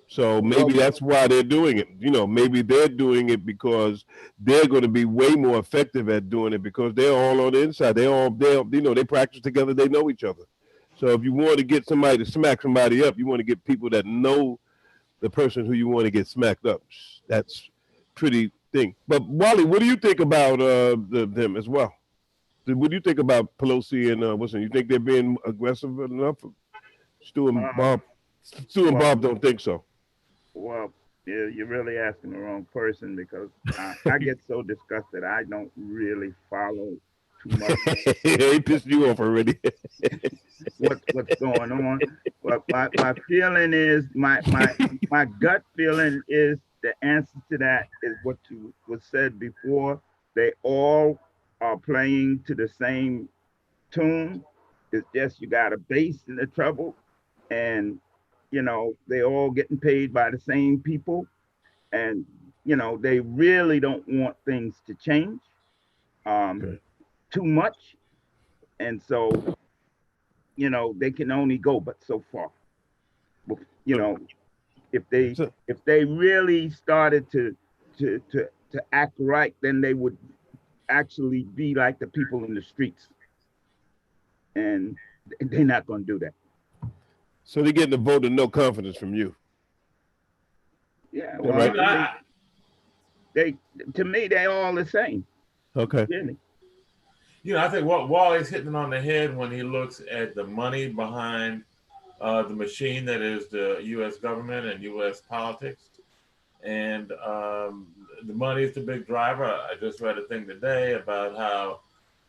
Speaker 2: So maybe that's why they're doing it. Maybe they're doing it because they're going to be way more effective at doing it, because they're all on the inside. They practice together. They know each other. So if you want to get somebody to smack somebody up, you want to get people that know the person who you want to get smacked up. That's pretty thing. But Wally, what do you think about them as well? What do you think about Pelosi and Wilson? You think they're being aggressive enough? Stu and Bob don't think so.
Speaker 4: Well, you're really asking the wrong person, because I get so disgusted. I don't really follow too much.
Speaker 2: He pissed you off already.
Speaker 4: What's going on? But my feeling is, my gut feeling is, the answer to that is what was said before. They all are playing to the same tune. It's just you got a bass in the treble, and they all getting paid by the same people, and they really don't want things to change too much, and so they can only go but so far. If they really started to act right, then they would actually be like the people in the streets, and they're not going to do that.
Speaker 2: So they're getting a vote of no confidence from you.
Speaker 4: Yeah, well, they to me, they all the same.
Speaker 2: Okay.
Speaker 4: Really.
Speaker 3: I think what Wally's hitting on the head when he looks at the money behind the machine that is the U.S. government and U.S. politics. And the money is the big driver. I just read a thing today about how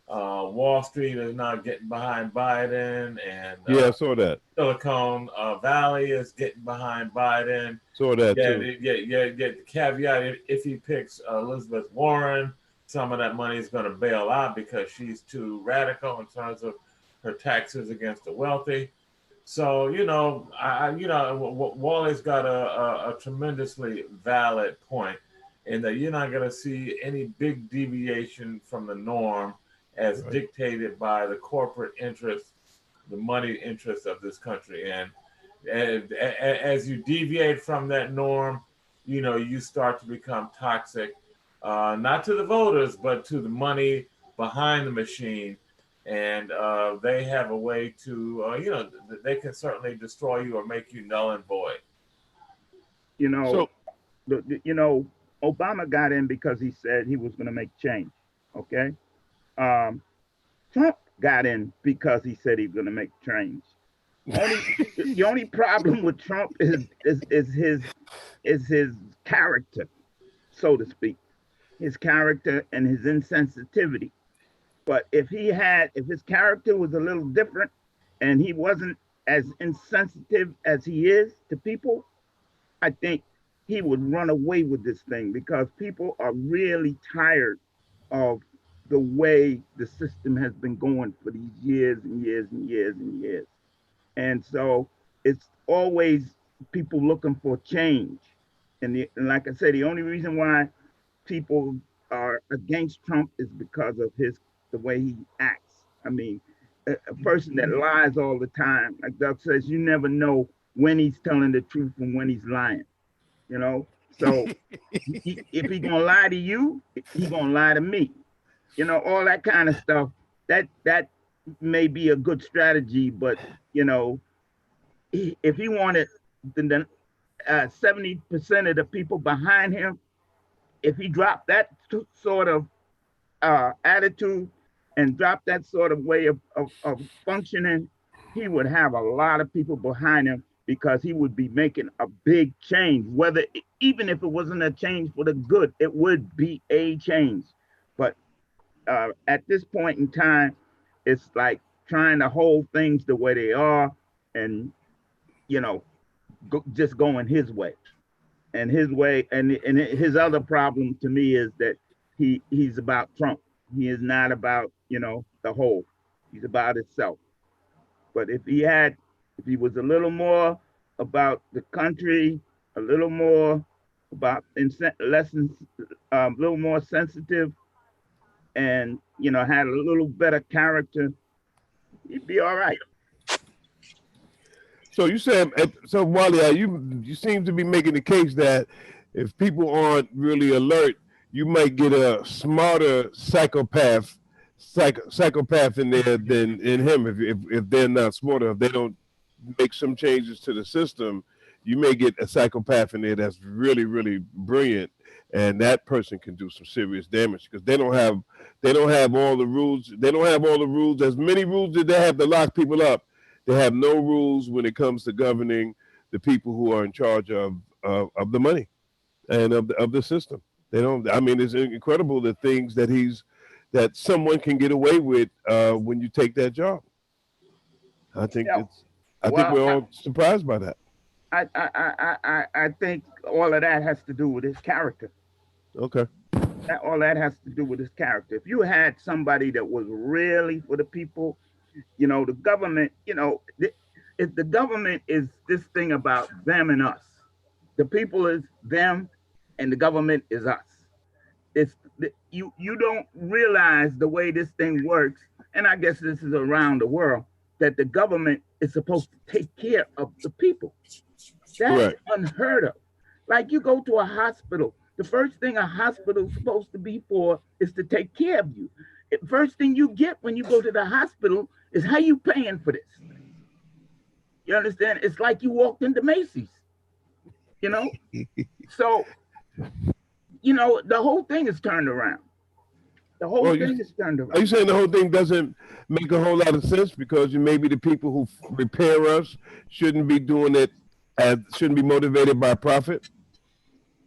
Speaker 3: Wall Street is now getting behind Biden, and
Speaker 2: yeah, I saw that.
Speaker 3: Silicon Valley is getting behind Biden.
Speaker 2: Saw that
Speaker 3: Yeah,
Speaker 2: too.
Speaker 3: yeah. The caveat: if he picks Elizabeth Warren, some of that money is going to bail out because she's too radical in terms of her taxes against the wealthy. So Wally's got a tremendously valid point in that you're not going to see any big deviation from the norm as
Speaker 2: Right.
Speaker 3: dictated by the corporate interests, the money interests of this country. And as you deviate from that norm, you start to become toxic, not to the voters, but to the money behind the machine. And they have a way to, they can certainly destroy you or make you null and void.
Speaker 4: You know,
Speaker 2: So
Speaker 4: Obama got in because he said he was going to make change. Okay. Um, Trump got in because he said he's going to make change. Only the only problem with Trump is his character, so to speak, his character and his insensitivity. But if his character was a little different and he wasn't as insensitive as he is to people, I think he would run away with this thing because people are really tired of the way the system has been going for these years and years and years and years. And so it's always people looking for change. And like I said, the only reason why people are against Trump is because of the way he acts. I mean, a person that lies all the time, like Doug says, you never know when he's telling the truth and when he's lying. You know, so if he gonna lie to you, he gonna lie to me. All that kind of stuff. That may be a good strategy, but you know, if he wanted the 70% of the people behind him, if he dropped that sort of attitude and dropped that sort of way of functioning, he would have a lot of people behind him because he would be making a big change. Even if it wasn't a change for the good, it would be a change. But at this point in time, it's like trying to hold things the way they are, and you know, just going his way. And his way, and his other problem to me is that he's about Trump. He is not about the whole. He's about himself. But if he was a little more about the country, a little more about lessons, a little more sensitive, and had a little better character, he'd be all right.
Speaker 2: So you said, so Wally, you seem to be making the case that if people aren't really alert, you might get a smarter psychopath in there than in him. If they're not smarter, if they don't make some changes to the system, you may get a psychopath in there that's really really brilliant, and that person can do some serious damage because they don't have all the rules. They don't have all the rules. As many rules that they have to lock people up. They have no rules when it comes to governing the people who are in charge of the money and of the system. They don't. I mean, it's incredible the things that someone can get away with when you take that job. I think
Speaker 4: Yeah.
Speaker 2: it's. I think
Speaker 4: Well,
Speaker 2: we're all surprised by that.
Speaker 4: I think all of that has to do with his character.
Speaker 2: Okay.
Speaker 4: All that has to do with his character. If you had somebody that was really for the people, the government, if the government is this thing about them and us, the people is them, and the government is us. You don't realize the way this thing works, and I guess this is around the world, that the government is supposed to take care of the people. That's
Speaker 2: Correct.
Speaker 4: unheard of. Like you go to a hospital, the first thing a hospital is supposed to be for is to take care of you. First thing you get when you go to the hospital is how you paying for this. You understand? It's like you walked into Macy's, you know? So, the whole thing is turned around. The whole thing is turned around.
Speaker 2: Are you saying the whole thing doesn't make a whole lot of sense because maybe the people who repair us shouldn't be doing it shouldn't be motivated by profit?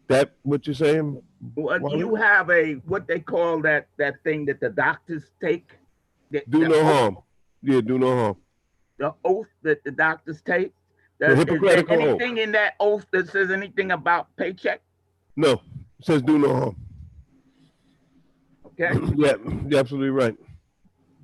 Speaker 2: That what you're saying?
Speaker 4: Well, you have what they call that thing that the doctors take.
Speaker 2: Do no harm. Yeah, do no harm.
Speaker 4: The oath that the doctors take.
Speaker 2: The Hippocratic oath.
Speaker 4: Anything in that oath that says anything about paycheck?
Speaker 2: No, it says do no harm.
Speaker 4: Okay.
Speaker 2: Yeah, you're absolutely right.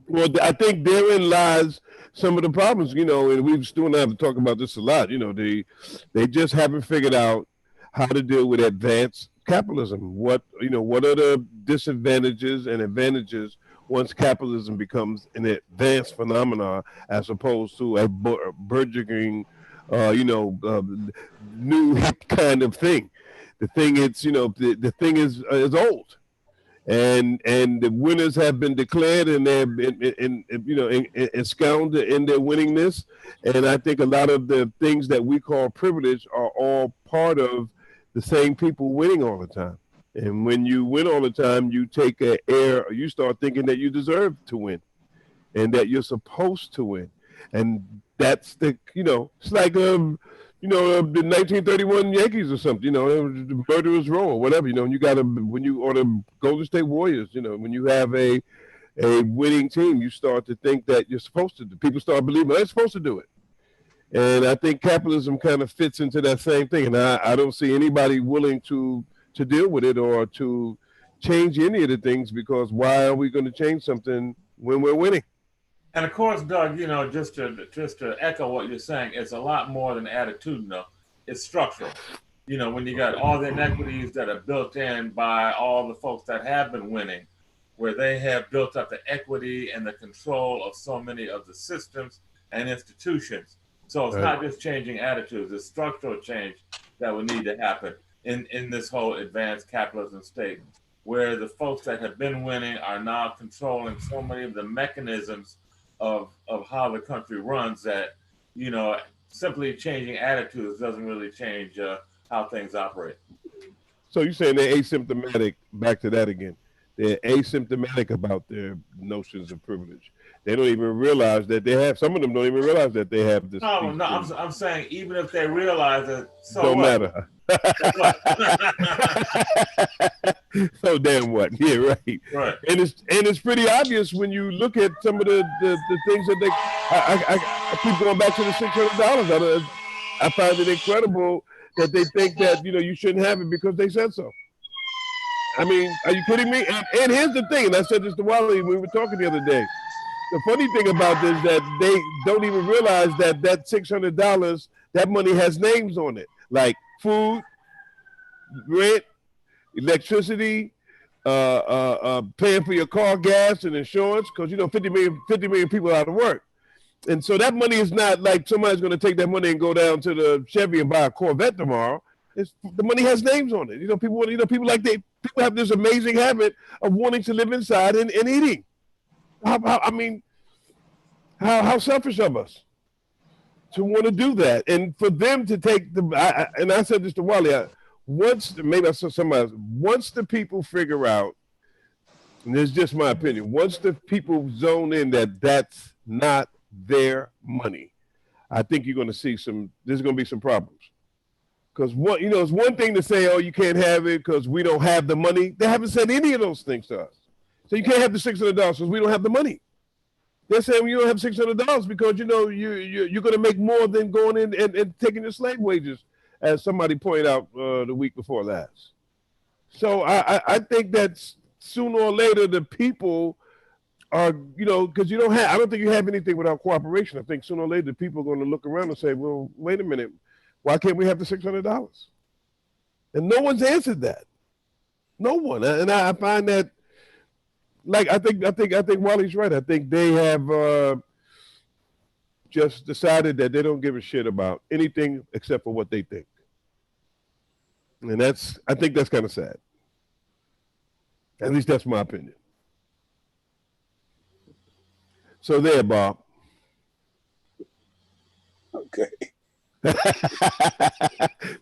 Speaker 2: Well, I think therein lies some of the problems, and we've still not to talk about this a lot. They just haven't figured out how to deal with advanced capitalism. What are the disadvantages and advantages once capitalism becomes an advanced phenomenon as opposed to a burgeoning, new hip kind of thing. The thing the thing is old. And the winners have been declared, and they're ensconced in their winningness. And I think a lot of the things that we call privilege are all part of the same people winning all the time. And when you win all the time, you take you start thinking that you deserve to win, and that you're supposed to win. And that's it's like the 1931 Yankees or something, the murderer's row or whatever, and or the Golden State Warriors, when you have a winning team, you start to think that you're supposed to. People start believing they're supposed to do it. And I think capitalism kind of fits into that same thing. And I don't see anybody willing to deal with it or to change any of the things, because why are we going to change something when we're winning?
Speaker 3: And of course, Doug, just to echo what you're saying, it's a lot more than attitudinal. It's structural. When you got all the inequities that are built in by all the folks that have been winning, where they have built up the equity and the control of so many of the systems and institutions. So it's not just changing attitudes, it's structural change that would need to happen in this whole advanced capitalism state, where the folks that have been winning are now controlling so many of the mechanisms of how the country runs that, simply changing attitudes doesn't really change how things operate.
Speaker 2: So you're saying they're asymptomatic, back to that again. They're asymptomatic about their notions of privilege. They don't even realize that they have, some of them don't even realize that they have this.
Speaker 3: No, I'm saying even if they realize it, so
Speaker 2: don't
Speaker 3: what?
Speaker 2: matter. So damn what? Yeah, right. And it's pretty obvious when you look at some of the things that I keep going back to the $600. I find it incredible that they think that you shouldn't have it because they said so. I mean, are you kidding me? And here's the thing, and I said this to Wally when we were talking the other day. The funny thing about this is that they don't even realize that $600, that money has names on it, like food, rent, electricity, paying for your car gas and insurance, because 50 million people out of work. And so that money is not like somebody's going to take that money and go down to the Chevy and buy a Corvette tomorrow. The money has names on it. People have this amazing habit of wanting to live inside and eating. How selfish of us to want to do that, and for them to take and I said this to Wally. Once the people figure out, and it's just my opinion, once the people zone in that that's not their money, I think you're going to see there's going to be some problems. Because it's one thing to say, oh, you can't have it because we don't have the money. They haven't said any of those things to us. So you can't have the $600 because we don't have the money. They're saying you don't have $600 because you're going to make more than going in and taking your slave wages, as somebody pointed out the week before last. So I think that sooner or later the people are, because I don't think you have anything without cooperation. I think sooner or later the people are going to look around and say, well, wait a minute. Why can't we have the $600? And no one's answered that. No one. And I find that, like, I think Wally's right. I think they have just decided that they don't give a shit about anything except for what they think. And I think that's kind of sad. At least that's my opinion. So there, Bob.
Speaker 1: Okay.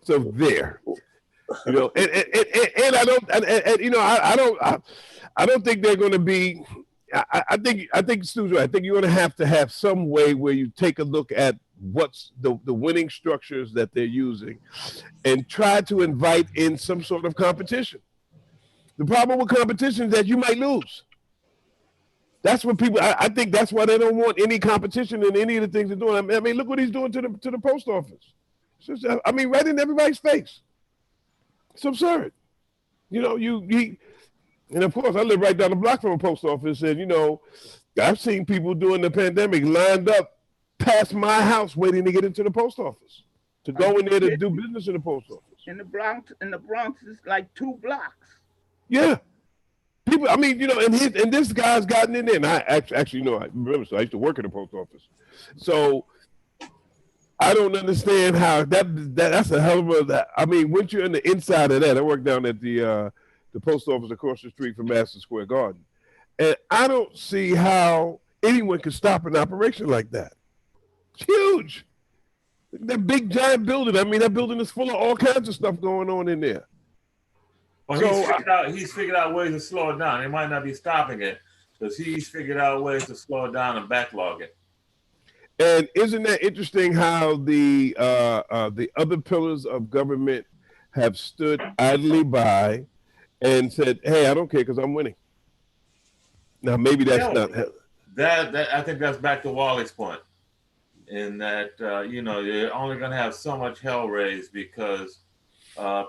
Speaker 2: So there. You know, and I don't, and, you know, I don't think they're going to be. I think Stu's right. I think you're going to have some way where you take a look at what's the winning structures that they're using, and try to invite in some sort of competition. The problem with competition is that you might lose. That's what people. I think that's why they don't want any competition in any of the things they're doing. I mean, look what he's doing to the post office. I mean, right in everybody's face. It's absurd. You know, and of course, I live right down the block from a post office, and you know, I've seen people during the pandemic lined up past my house waiting to get into the post office to go in there to do business in the post office.
Speaker 4: In the Bronx, it's like 2 blocks.
Speaker 2: Yeah. People, I mean, you know, and this guy's gotten in there, and I actually, you know, I remember, so I used to work in the post office, so I don't understand how that's a hell of a. That, I mean, once you're in the inside of that, I work down at the post office across the street from Madison Square Garden, and I don't see how anyone can stop an operation like that. It's huge. That big giant building. I mean, that building is full of all kinds of stuff going on in there.
Speaker 3: Well, he's figured out ways to slow it down. He might not be stopping it, because he's figured out ways to slow it down and backlog it.
Speaker 2: And isn't that interesting how the other pillars of government have stood idly by and said, "Hey, I don't care because I'm winning." Now, maybe that's not
Speaker 3: that. I think that's back to Wally's point, in that you know, you're only going to have so much hell raised because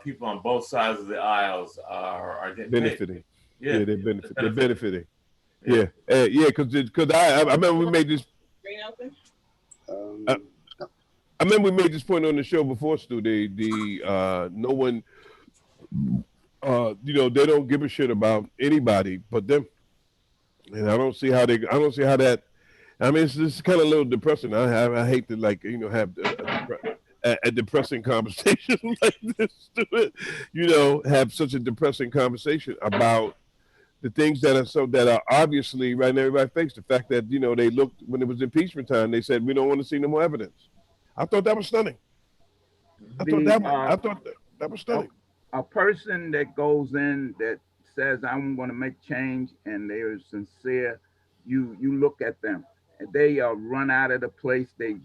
Speaker 3: people on both sides of the aisles are getting
Speaker 2: benefiting.
Speaker 3: Paid.
Speaker 2: Yeah, they're benefiting. Yeah, yeah, because I remember we made this. I remember we made this point on the show before, Stu. No one, you know, they don't give a shit about anybody but them, and I don't see how that. I mean, it's just kind of a little depressing. I hate to, like, you know, have a depressing conversation like this. You know, have such a depressing conversation about the things that are obviously right in everybody's face. The fact that, you know, they looked when it was impeachment time, they said we don't want to see no more evidence. I thought that was stunning. I thought that was stunning.
Speaker 4: A person that goes in that says I'm going to make change and they are sincere, you look at them. They run out of the place. They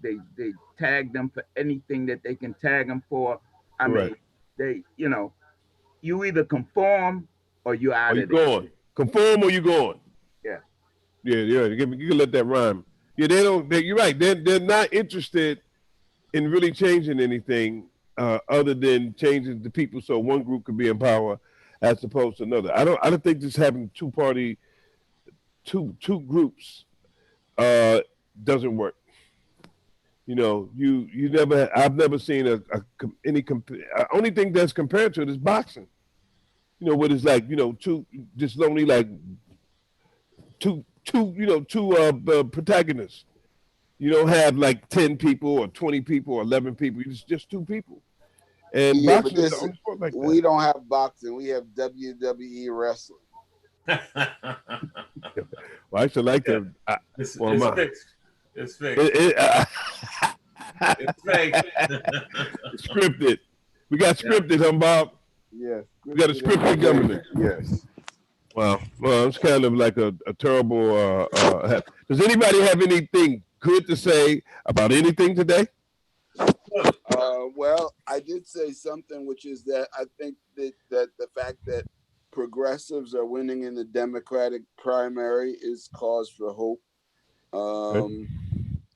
Speaker 4: tag them for anything that they can tag them for. I mean, they, you know, you either conform or you're out of there.
Speaker 2: Going. Conform or you going.
Speaker 4: Yeah.
Speaker 2: Yeah. You can let that rhyme. Yeah, they don't. You're right. They're not interested in really changing anything other than changing the people so one group could be in power as opposed to another. I don't think just having two groups doesn't work. You know, I've never seen only thing that's compared to it is boxing. You know, what it's like, you know, two protagonists. You don't have like 10 people or 20 people or 11 people. It's just 2 people. And boxing is the only sport like that.
Speaker 1: We don't have boxing. We have WWE wrestling.
Speaker 2: Well, I should like to.
Speaker 3: It's fixed. It's fixed. It's fake.
Speaker 2: Scripted. We got scripted, huh, Bob?
Speaker 1: Yes.
Speaker 2: We got a scripted government.
Speaker 1: Yes.
Speaker 2: Wow. Well, it's kind of like a terrible. Does anybody have anything good to say about anything today?
Speaker 1: Well, I did say something, which is that I think that the fact that progressives are winning in the Democratic primary is cause for hope.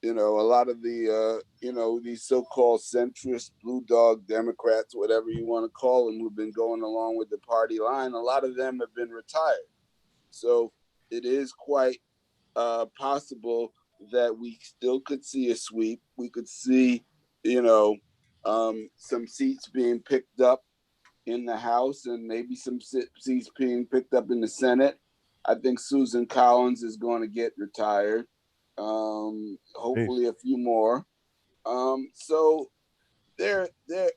Speaker 1: You know, a lot of the, you know, these so-called centrist blue dog Democrats, whatever you want to call them, who've been going along with the party line, a lot of them have been retired. So it is quite possible that we still could see a sweep. We could see, you know, some seats being picked up in the House and maybe some seats being picked up in the Senate. I think Susan Collins is going to get retired. Hopefully a few more. So they're,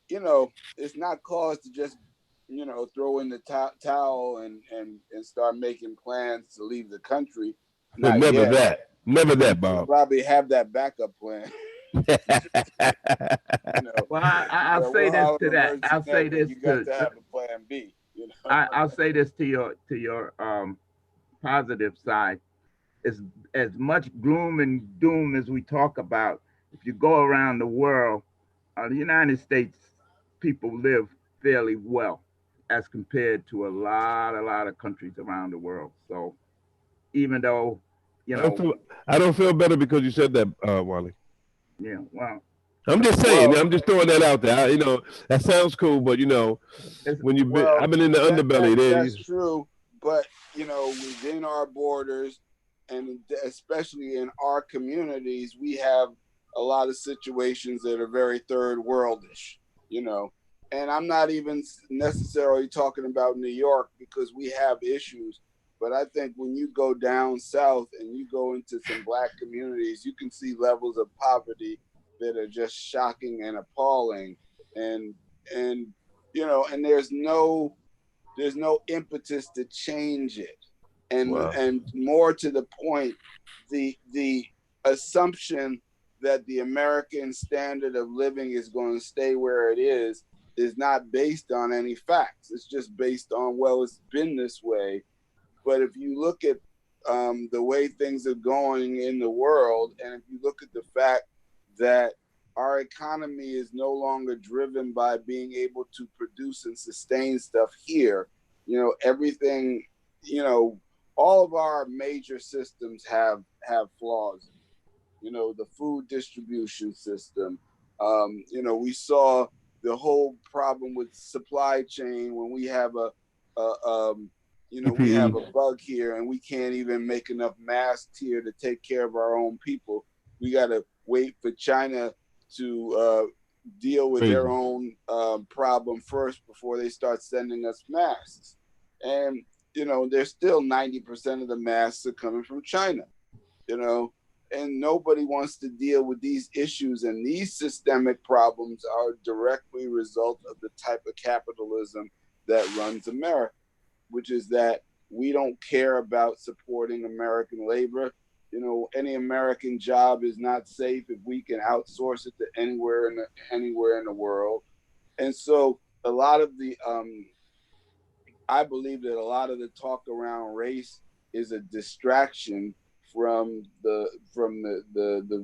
Speaker 1: you know, it's not cause to just, you know, throw in the towel and start making plans to leave the country.
Speaker 2: But never that, Bob.
Speaker 1: Probably have that backup plan. You know,
Speaker 4: Well, I'll say
Speaker 1: we'll
Speaker 4: this
Speaker 1: have
Speaker 4: to
Speaker 1: an
Speaker 4: that.
Speaker 1: emergency
Speaker 4: I'll say
Speaker 1: network.
Speaker 4: this
Speaker 1: You got
Speaker 4: to
Speaker 1: to have a plan B. You know.
Speaker 4: I'll say this to your positive side. As as much gloom and doom as we talk about, if you go around the world, the United States people live fairly well as compared to a lot of countries around the world. So even though, you
Speaker 2: I don't
Speaker 4: know,
Speaker 2: feel I don't feel better because you said that, Wally.
Speaker 4: yeah, well,
Speaker 2: I'm just saying.
Speaker 1: Well,
Speaker 2: I'm just throwing that out there. That sounds cool, but
Speaker 4: it's
Speaker 2: when
Speaker 1: well,
Speaker 2: I've been in the underbelly there.
Speaker 1: that's true. But within our borders, and especially in our communities, we have a lot of situations that are very third worldish. You know, and I'm not even necessarily talking about New York because we have issues. But I think when you go down south and you go into some black communities, you can see levels of poverty that are just shocking and appalling. And and and there's no impetus to change it.
Speaker 2: Wow.
Speaker 1: And more to the point, the assumption that the American standard of living is going to stay where it is not based on any facts. It's just based on, well, it's been this way. But if you look at the way things are going in the world, and if you look at the fact that our economy is no longer driven by being able to produce and sustain stuff here, everything, all of our major systems have flaws. The food distribution system. We saw the whole problem with supply chain when we have we have
Speaker 2: PPE.
Speaker 1: a bug here and we can't even make enough masks here to take care of our own people. We got to wait for China to deal with their
Speaker 2: Crazy.
Speaker 1: own problem first before they start sending us masks. And, there's still 90% of the masks are coming from China, and nobody wants to deal with these issues. And these systemic problems are directly a result of the type of capitalism that runs America, which is that we don't care about supporting American labor. Any American job is not safe if we can outsource it to anywhere in the world. And so a lot of the I believe that a lot of the talk around race is a distraction from the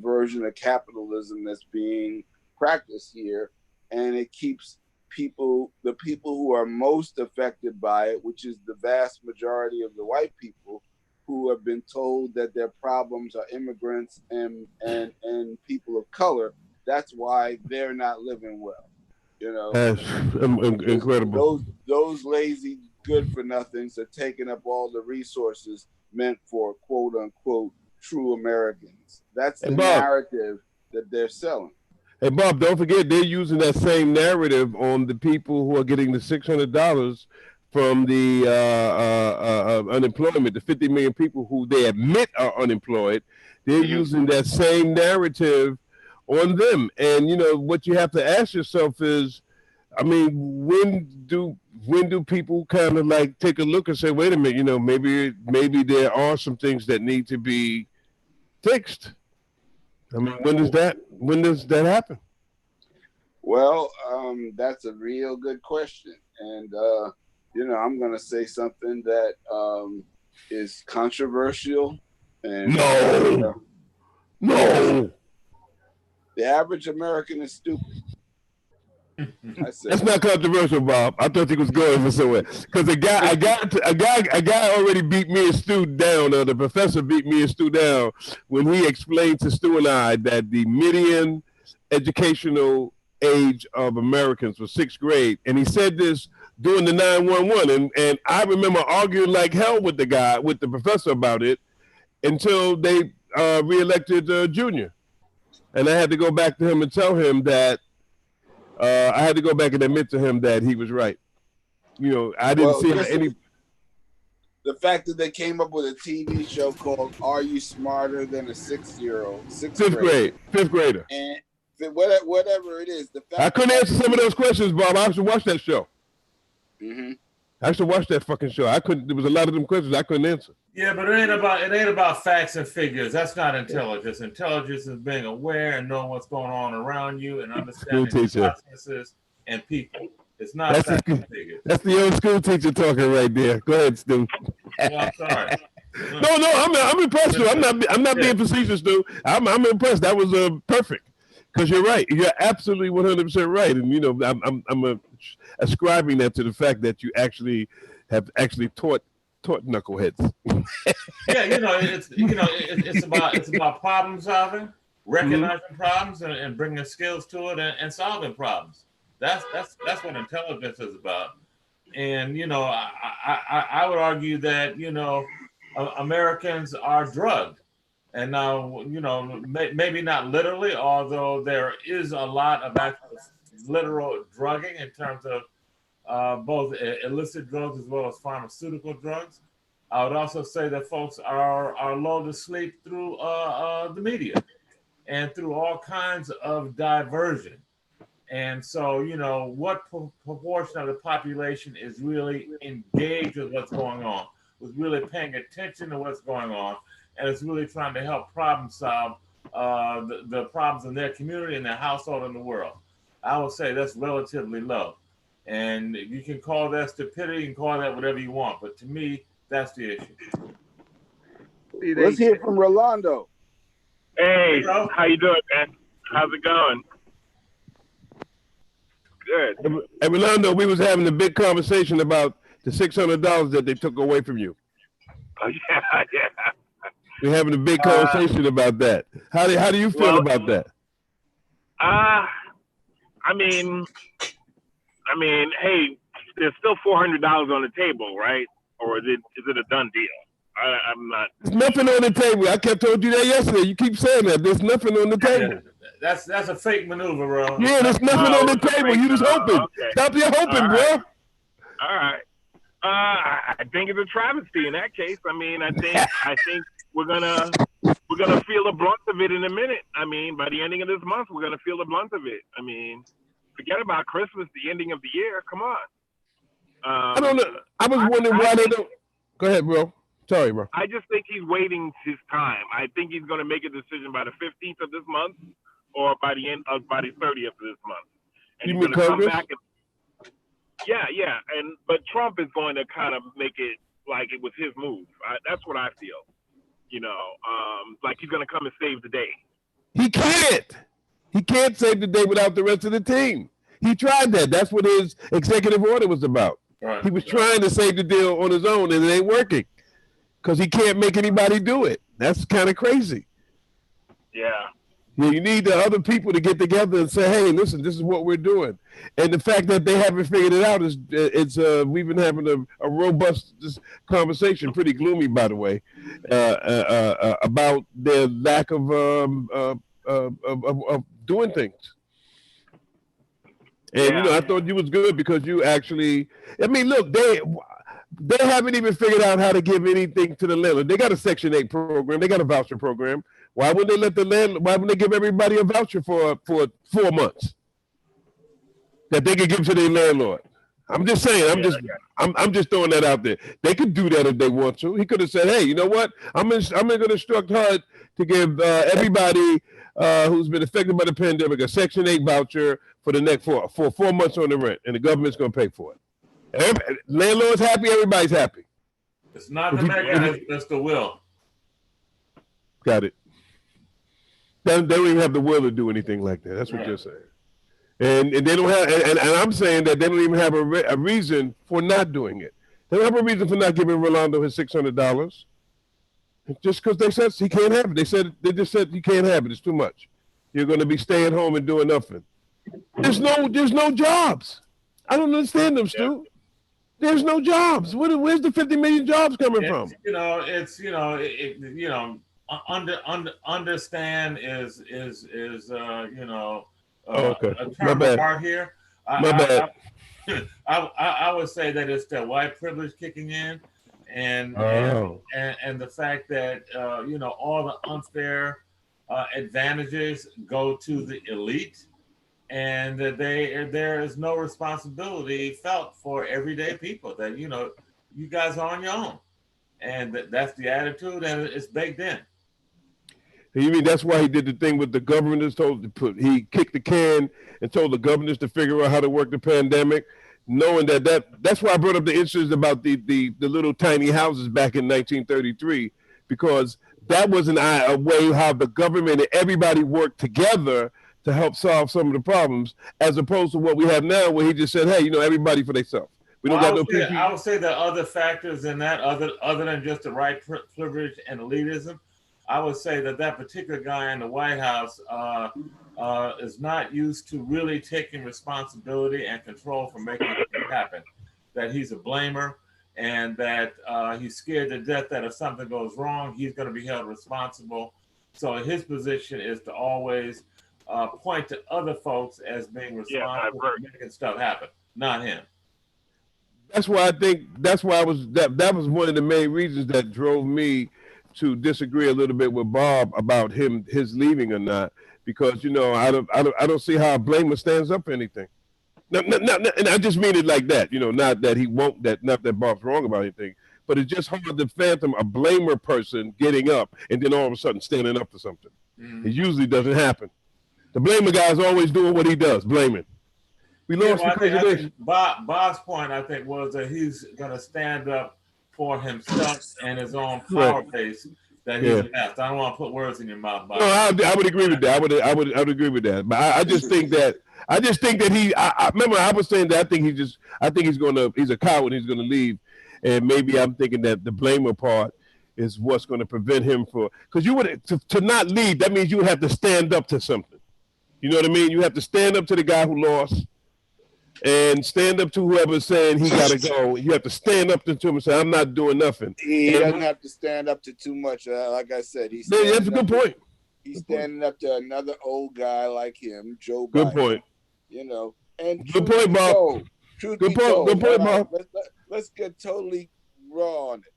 Speaker 1: version of capitalism that's being practiced here, and it keeps the people who are most affected by it, which is the vast majority of the white people, who have been told that their problems are immigrants and people of color. That's why they're not living well,
Speaker 2: That's
Speaker 1: because
Speaker 2: incredible.
Speaker 1: those lazy good for nothings are taking up all the resources meant for quote unquote true Americans. That's
Speaker 2: Hey
Speaker 1: the
Speaker 2: Bob.
Speaker 1: narrative that they're selling.
Speaker 2: Hey Bob, don't forget they're using that same narrative on the people who are getting the $600 from the unemployment, the 50 million people who they admit are unemployed. They're
Speaker 1: Mm-hmm.
Speaker 2: using that same narrative on them. And what you have to ask yourself is, I mean, when do people kind of like take a look and say, wait a minute, maybe there are some things that need to be fixed. I mean, when does that happen?
Speaker 1: Well, that's a real good question, and I'm going to say something that is controversial, and
Speaker 2: No,
Speaker 1: yes,
Speaker 2: no,
Speaker 1: the average American is stupid. I said
Speaker 2: that's
Speaker 1: it.
Speaker 2: not controversial, Bob. I thought he was going for somewhere because a guy already beat me and Stu down. The professor beat me and Stu down when he explained to Stu and I that the median educational age of Americans was sixth grade, and he said this during the 911, and I remember arguing like hell with the professor about it until they reelected Junior, and I had to go back to him and tell him that I had to go back and admit to him that he was right. I didn't
Speaker 1: Well,
Speaker 2: see how
Speaker 1: listen,
Speaker 2: any
Speaker 1: the fact that they came up with a TV show called "Are You Smarter Than a Sixth-Year-Old, sixth grader?"
Speaker 2: fifth grader.
Speaker 1: and whatever it is, the
Speaker 2: I
Speaker 1: fact that
Speaker 2: couldn't
Speaker 1: that
Speaker 2: answer some of
Speaker 1: TV.
Speaker 2: those questions, Bob. I should watch that show.
Speaker 1: Mm-hmm.
Speaker 2: I should watch that fucking show. I couldn't. There was a lot of them questions I couldn't answer.
Speaker 3: Yeah, but it ain't about facts and figures. That's not intelligence. Intelligence is being aware and knowing what's going on around you and
Speaker 2: School
Speaker 3: understanding
Speaker 2: teacher.
Speaker 3: processes and people. It's not facts and figures.
Speaker 2: That's the old school teacher talking right there. Go ahead, Stu.
Speaker 3: Well, I'm sorry.
Speaker 2: No, I'm impressed. Stu. I'm not being facetious, Stu. I'm impressed. That was perfect. Because you're right. You're absolutely 100% right. And you know, I'm ascribing that to the fact that you actually have taught knuckleheads.
Speaker 3: Yeah, it's about problem solving, recognizing problems, and bringing skills to it, and solving problems. That's what intelligence is about. And I would argue that Americans are drugged. And now, maybe not literally, although there is a lot of actual literal drugging in terms of both illicit drugs as well as pharmaceutical drugs. I would also say that folks are lulled to sleep through the media and through all kinds of diversion. And so, what proportion of the population is really engaged with what's going on, was really paying attention to what's going on, and is really trying to help problem solve the problems in their community, in their household, in the world. I would say that's relatively low. And you can call that stupidity, you can call that whatever you want. But to me, that's the issue.
Speaker 1: Let's hear from Rolando.
Speaker 5: Hey, how you doing, man? How's it going? Good.
Speaker 2: Hey, Rolando, we was having a big conversation about the $600 that they took away from you.
Speaker 5: Oh, yeah.
Speaker 2: We're having a big conversation about that. How do you feel about that?
Speaker 5: I mean, hey, there's still $400 on the table, right? Or is it a done deal? I'm not.
Speaker 2: There's nothing on the table. I kept told you that yesterday. You keep saying that. There's nothing on the table.
Speaker 3: Yeah, that's a fake maneuver, bro.
Speaker 2: Yeah, there's nothing on the table. You just hoping. Okay. Stop your hoping, bro.
Speaker 5: All right. I think it's a travesty in that case. I mean, I think we're gonna feel the brunt of it in a minute. I mean, by the ending of this month, we're gonna feel the brunt of it. I mean, forget about Christmas, the ending of the year. Come on.
Speaker 2: I don't know. I was wondering why they don't. Go ahead, bro. Sorry, bro.
Speaker 5: I just think he's waiting his time. I think he's going to make a decision by the 15th of this month, or by the 30th of this month. And
Speaker 2: you
Speaker 5: he's
Speaker 2: mean Congress?
Speaker 5: Come back yeah. But Trump is going to kind of make it like it was his move. That's what I feel. Like he's going to come and save the day.
Speaker 2: He can't. He can't save the day without the rest of the team. He tried that. That's what his executive order was about. Right. He was trying to save the deal on his own, and it ain't working because he can't make anybody do it. That's kind of crazy.
Speaker 5: Yeah.
Speaker 2: You need the other people to get together and say, "Hey, listen, this is what we're doing." And the fact that they haven't figured it out is we've been having a robust conversation, pretty gloomy, by the way, about their lack of doing things. And I thought you was good because you actually. I mean, look, they haven't even figured out how to give anything to the landlord. They got a Section 8 program. They got a voucher program. Why wouldn't they let the landlord? Why wouldn't they give everybody a voucher for 4 months that they could give to their landlord? I'm just saying. I'm just throwing that out there. They could do that if they want to. He could have said, "Hey, you know what? I'm going to instruct HUD to give everybody who's been affected by the pandemic a Section 8 voucher for the next 4 months on the rent, and the government's going to pay for it." Landlord's happy. Everybody's happy.
Speaker 3: It's not the mega, it's the will.
Speaker 2: Got it. They don't even have the will to do anything like that. That's what you're saying. And they don't have, and I'm saying that they don't even have a reason for not doing it. They don't have a reason for not giving Rolando his $600. Just because they said he can't have it. They just said you can't have it. It's too much. You're going to be staying home and doing nothing. There's no jobs. I don't understand them, Stu. There's no jobs. Where's the 50 million jobs coming from?
Speaker 3: Understand is
Speaker 2: okay.
Speaker 3: a term of art here.
Speaker 2: My bad.
Speaker 3: I would say that it's the white privilege kicking in, and the fact that all the unfair advantages go to the elite, and that there is no responsibility felt for everyday people. That you guys are on your own. and that's the attitude, and it's baked in.
Speaker 2: You mean that's why he did the thing with the governors? He kicked the can and told the governors to figure out how to work the pandemic, knowing that's why I brought up the incidents about the little tiny houses back in 1933, because that was a way how the government and everybody worked together to help solve some of the problems, as opposed to what we have now, where he just said, "Hey, everybody for themselves."
Speaker 3: I would say there are other factors in that, other than just the right privilege and elitism. I would say that particular guy in the White House is not used to really taking responsibility and control for making things happen. That he's a blamer, and that he's scared to death that if something goes wrong, he's going to be held responsible. So his position is to always point to other folks as being responsible for making stuff happen, not him.
Speaker 2: That's why I think that was one of the main reasons that drove me to disagree a little bit with Bob about his leaving or not, because I don't see how a blamer stands up for anything. No, and I just mean it like that, not that he won't, not that Bob's wrong about anything, but it's just hard to fathom a blamer person getting up and then all of a sudden standing up for something. Mm-hmm. It usually doesn't happen. The blamer guy is always doing what he does, blaming. We lost because of this.
Speaker 3: Bob's point, I think, was that he's going to stand up for himself and his own power base that he's left. I don't want to put words in your mouth, Bob.
Speaker 2: No, I would agree with that. I would agree with that. But I just think that he. I remember I was saying that I think he's a coward. He's going to leave, and maybe I'm thinking that the blamer part is what's going to prevent him because you would to not leave. That means you would have to stand up to something. You know what I mean? You have to stand up to the guy who lost. And stand up to whoever's saying he got to go. You have to stand up to him and say, "I'm not doing nothing."
Speaker 1: He doesn't have to stand up to too much. Like I said,
Speaker 2: that's a good point.
Speaker 1: He's standing up to another old guy like him, Joe Biden.
Speaker 2: Good point.
Speaker 1: And
Speaker 2: good point, Bob. Good point, Bob.
Speaker 1: Let's get totally raw on it.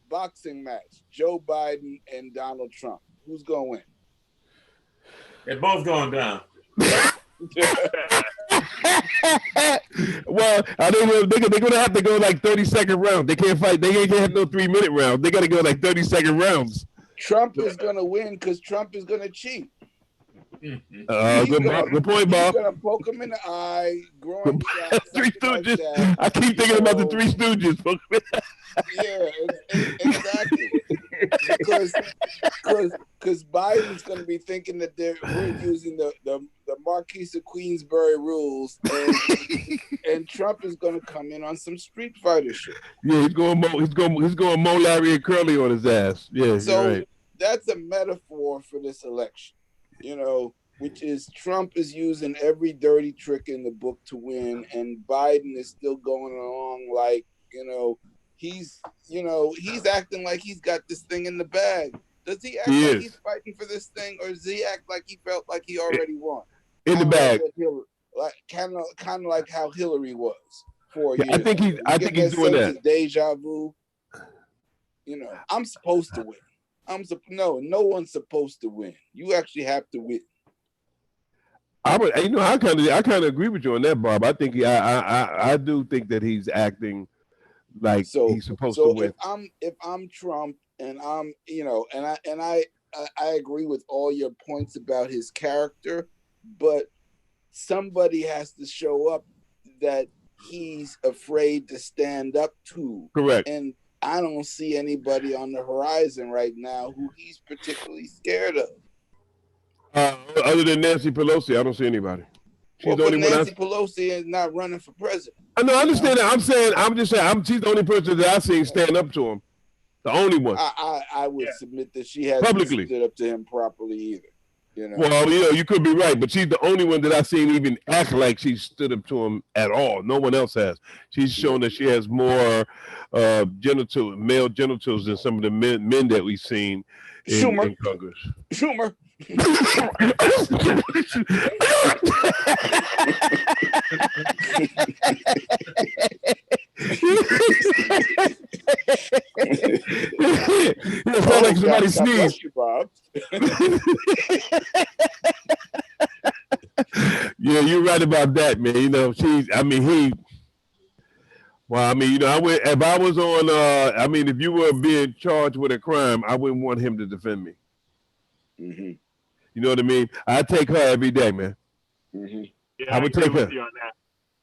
Speaker 1: Boxing match: Joe Biden and Donald Trump. Who's gonna win?
Speaker 3: They're both going down.
Speaker 2: Well, they're going to have to go like 30-second rounds. They can't fight. They can't have no 3-minute rounds. They got to go like 30-second rounds.
Speaker 1: Trump is going to win because Trump is going to cheat.
Speaker 2: Good point, Bob.
Speaker 1: He's going to poke him in the eye, growing shots.
Speaker 2: Three Stooges. Like I keep thinking about the Three Stooges.
Speaker 1: Yeah, exactly. Because Biden's going to be thinking that we're using the Marquis of Queensberry rules, and Trump is going to come in on some Street Fighter shit.
Speaker 2: Yeah, he's going Mo Larry and Curly on his ass. Yeah,
Speaker 1: so
Speaker 2: right.
Speaker 1: That's a metaphor for this election, which is Trump is using every dirty trick in the book to win, and Biden is still going along like he's acting like he's got this thing in the bag. Does he act like he's fighting for this thing, or does he act like he felt like he already won?
Speaker 2: In the bag.
Speaker 1: Like kind of like how Hillary was 4 years.
Speaker 2: I think he's doing that.
Speaker 1: Deja vu. I'm supposed to win. No one's supposed to win. You actually have to win.
Speaker 2: I kind of agree with you on that, Bob. I think I do think that he's acting like he's supposed to win.
Speaker 1: If I'm Trump and I'm I agree with all your points about his character, but somebody has to show up that he's afraid to stand up to.
Speaker 2: Correct.
Speaker 1: And I don't see anybody on the horizon right now who he's particularly scared of.
Speaker 2: Other than Nancy Pelosi, I don't see anybody.
Speaker 1: She's the only Nancy Pelosi is not running for president.
Speaker 2: I know, I understand that. I'm just saying, she's the only person that I've seen stand up to him. The only one.
Speaker 1: I would submit that she hasn't
Speaker 2: publicly
Speaker 1: stood up to him properly either.
Speaker 2: Well, you could be right, but she's the only one that I've seen even act like she stood up to him at all. No one else has. She's shown that she has more male genitals than some of the men that we've seen in Congress.
Speaker 1: Schumer.
Speaker 2: It sounds like somebody sneezed. Yeah, you're right about that, man. Well, I mean, if I was on, I mean, if you were being charged with a crime, I wouldn't want him to defend me.
Speaker 1: Mm-hmm.
Speaker 2: You know what I mean? I'd take her every day, man.
Speaker 1: Mm-hmm.
Speaker 5: Yeah,
Speaker 2: I
Speaker 5: I
Speaker 2: would
Speaker 5: agree
Speaker 2: take
Speaker 5: with
Speaker 2: her.
Speaker 5: you on that.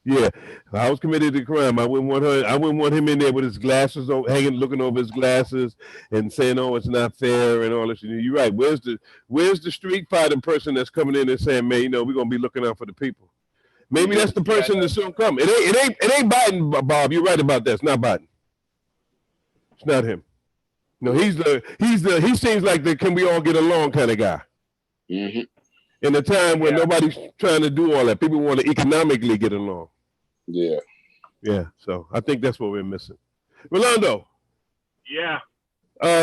Speaker 2: Yeah, if I was committed to crime, I wouldn't want her. I wouldn't want him in there with his glasses on, hanging, looking over his glasses, and saying, "Oh, it's not fair," and all this. You're right. Where's the street fighting person that's coming in and saying, "Man, we're gonna be looking out for the people." Maybe that's the
Speaker 5: Yeah,
Speaker 2: person that's soon come. It ain't Biden, Bob. You're right about that. It's not Biden. It's not him. No, he seems like the can we all get along kind of guy.
Speaker 1: Mm-hmm.
Speaker 2: In a time when nobody's trying to do all that, people want to economically get along.
Speaker 1: Yeah.
Speaker 2: Yeah, so I think that's what we're missing. Rolando.
Speaker 5: Yeah.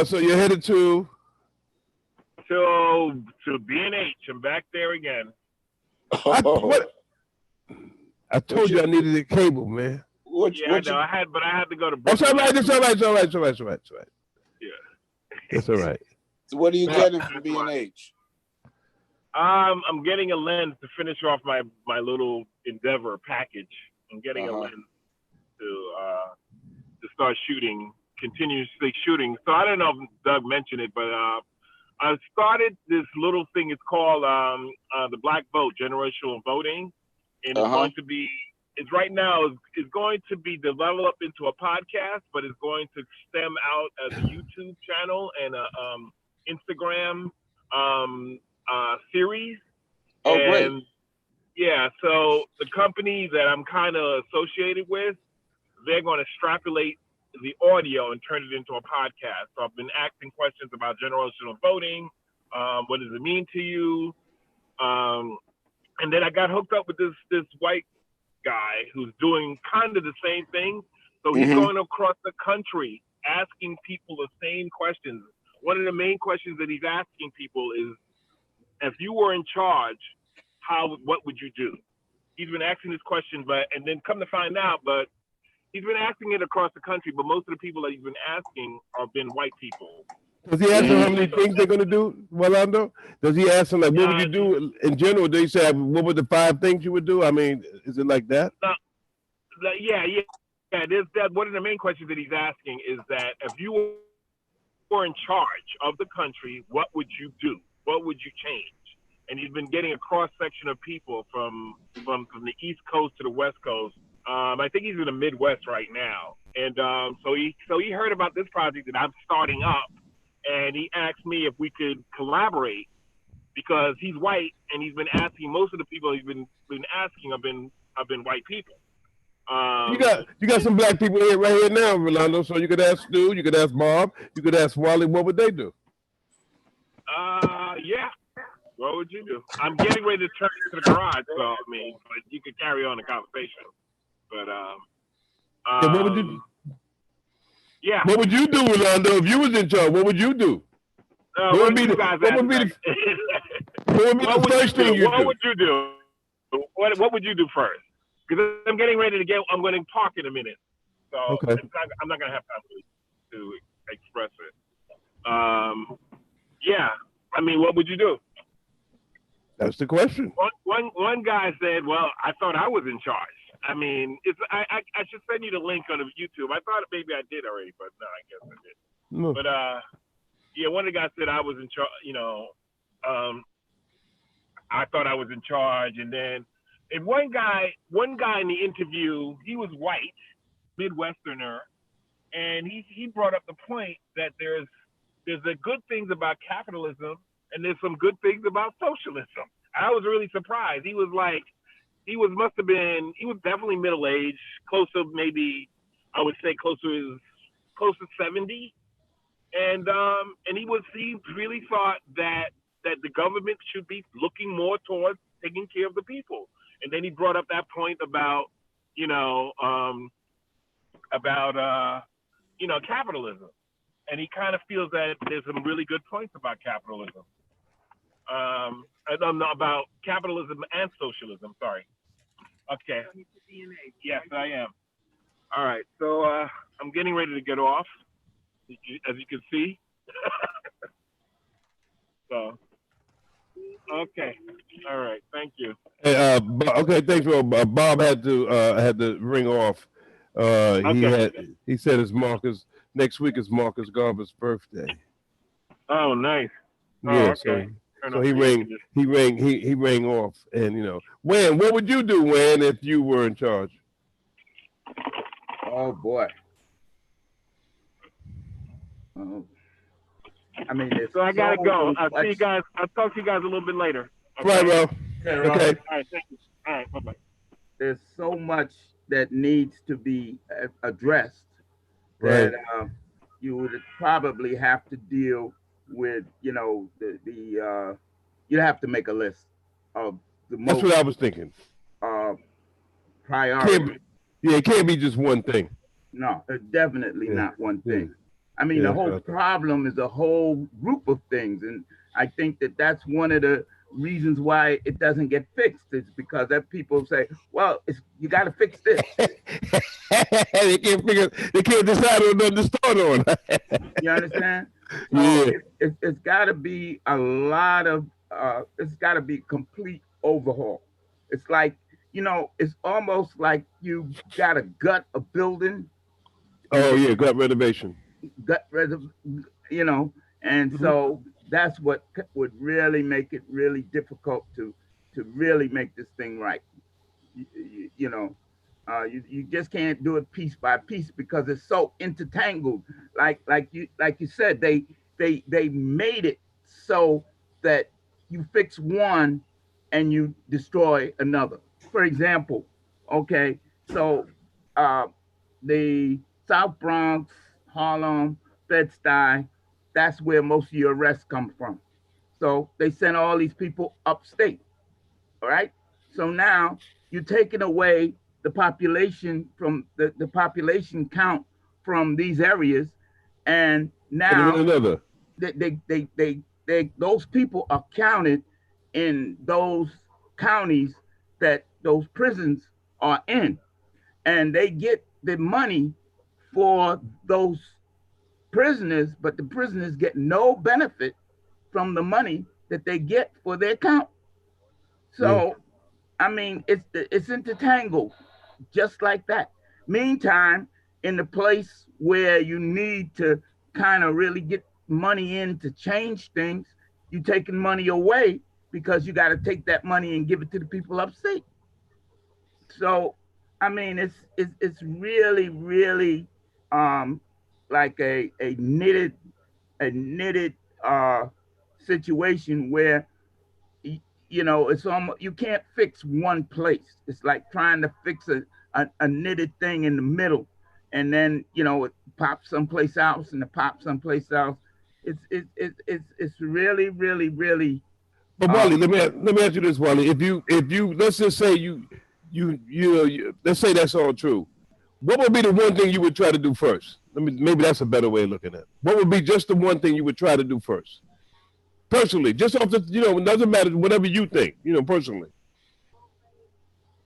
Speaker 2: So you're headed to
Speaker 5: B&H. I'm back there again.
Speaker 2: I told you I needed a cable, man.
Speaker 5: I know. I had to go to
Speaker 2: That's
Speaker 5: Brooklyn.
Speaker 2: all right. It's all right.
Speaker 5: Yeah.
Speaker 2: That's all right.
Speaker 1: So what are you getting from B&H?
Speaker 5: I'm getting a lens to finish off my little Endeavor package. I'm getting a lens to start continuously shooting. So I don't know if Doug mentioned it, but I started this little thing. It's called the Black Vote, generational voting, and it's going to be. It's right now is going to be developed into a podcast, but it's going to stem out as a YouTube channel and a Instagram series.
Speaker 1: Oh, great.
Speaker 5: And yeah, so the company that I'm kind of associated with, they're going to extrapolate the audio and turn it into a podcast. So I've been asking questions about generational voting. What does it mean to you? And then I got hooked up with this white guy who's doing kind of the same thing. So he's going across the country asking people the same questions. One of the main questions that he's asking people is, if you were in charge, what would you do? He's been asking this question, and then come to find out, but he's been asking it across the country, but most of the people that he's been asking have been white people.
Speaker 2: Does he ask them how many things they're going to do, Rolando? Does he ask them, like, what would you do in general? Do he say, what were the 5 things you would do? I mean, is it like that?
Speaker 5: Yeah. One of the main questions that he's asking is that if you were in charge of the country, what would you do? What would you change? And he's been getting a cross section of people from the East Coast to the West Coast. I think he's in the Midwest right now, and so he heard about this project that I'm starting up, and he asked me if we could collaborate because he's white, and he's been asking. Most of the people he's been asking have been white people.
Speaker 2: You got some black people here right here now, Rolando. So you could ask Stu, you could ask Bob, you could ask Wally. What would they do?
Speaker 5: Yeah. What would you do? I'm getting ready to turn into the garage, so I mean, but you could carry on the conversation. But
Speaker 2: what would you do?
Speaker 5: Yeah.
Speaker 2: What would you do, Rolando, if you was in charge? What would you do? What would be the first thing you do?
Speaker 5: What would you do? What would you do first? Because I'm getting ready to I'm going to talk in a minute, so
Speaker 2: okay.
Speaker 5: I'm not going to have time to express it. Yeah. I mean, what would you do?
Speaker 2: That's the question.
Speaker 5: One guy said, "Well, I thought I was in charge." I mean, I should send you the link on YouTube. I thought maybe I did already, but no, I guess I did. No. But yeah, one of the guys said I was in charge. I thought I was in charge, and then one guy in the interview, he was white, Midwesterner, and he brought up the point that there's the good things about capitalism. And there's some good things about socialism. I was really surprised. He was definitely middle-aged, close to maybe, I would say close to 70. And he really thought that the government should be looking more towards taking care of the people. And then he brought up that point about capitalism. And he kind of feels that there's some really good points about capitalism. About capitalism and socialism. Sorry. Okay. Yes, I am. All right. So I'm getting ready to get off, as you can see. So. Okay. All right. Thank you.
Speaker 2: Hey, okay. Thanks, Bob had to ring off.
Speaker 5: Okay.
Speaker 2: He said it's Marcus next week is Marcus Garber's birthday.
Speaker 5: Oh, nice. Oh,
Speaker 2: Yeah,
Speaker 5: okay. Fair
Speaker 2: so
Speaker 5: enough. So you can just.
Speaker 2: he rang off, and Wayne, what would you do, Wayne, if you were in charge?
Speaker 4: Oh boy. I mean, there's
Speaker 5: So I gotta go.
Speaker 4: so
Speaker 5: I'll see
Speaker 4: much.
Speaker 5: you guys. I'll talk to you guys a little bit later.
Speaker 2: Right,
Speaker 5: Okay.
Speaker 2: bro.
Speaker 3: Okay, Ron.
Speaker 2: Okay.
Speaker 5: All right. Thank you. All right. Bye bye.
Speaker 4: There's so much that needs to be addressed that
Speaker 2: Right.
Speaker 4: you would probably have to deal with. You have to make a list of the
Speaker 2: That's what
Speaker 4: most
Speaker 2: I was thinking.
Speaker 4: uh,
Speaker 2: Can't
Speaker 4: priority.
Speaker 2: be, yeah, it can't be just one thing.
Speaker 4: No, definitely
Speaker 2: Yeah.
Speaker 4: not one
Speaker 2: Yeah.
Speaker 4: thing. I mean,
Speaker 2: Yeah,
Speaker 4: the
Speaker 2: that's what
Speaker 4: whole
Speaker 2: I thought.
Speaker 4: problem is a whole group of things, and I think that that's one of the reasons why it doesn't get fixed. Is because that people say, "Well, you got to fix this."
Speaker 2: They can't figure. They can't decide on nothing to start on.
Speaker 4: You understand? So
Speaker 2: Yeah.
Speaker 4: it's got to be a lot of. It's got to be complete overhaul. It's like it's almost like you got to gut a building and
Speaker 2: Oh
Speaker 4: then
Speaker 2: yeah, gut renovation.
Speaker 4: gut reserv, you know, and
Speaker 2: Mhm.
Speaker 4: so that's what would really make it really difficult to really make this thing right. You know, you just can't do it piece by piece because it's so intertangled. Like you said, they made it so that you fix one and you destroy another. For example, okay, so uh, the South Bronx, Harlem, Bed-Stuy, that's where most of your arrests come from. So they sent all these people upstate. All right. So now you're taking away the population from the population count from these areas, and
Speaker 2: And then
Speaker 4: now
Speaker 2: another.
Speaker 4: those people are counted in those counties that those prisons are in, and they get the money for those prisoners, but the prisoners get no benefit from the money that they get for their count.
Speaker 2: Yeah.
Speaker 4: So I mean, it's intertangled just like that. Meantime, in the place where you need to kind of really get money in to change things, you taking money away because you got to take that money and give it to the people upstate. So, I mean, it's really really um like a knitted uh situation where it's almost you can't fix one place. It's like trying to fix a knitted thing in the middle, and then it pops someplace else and it pops someplace else. It's really really really
Speaker 2: But
Speaker 4: uh,
Speaker 2: Wally, let me ask you this, Wally. If you let's just say let's say that's all true. What would be the one thing you would try to do first? Maybe that's a better way of looking at it. What would be just the one thing you would try to do first? Personally, just off the, it doesn't matter, whatever you think, personally.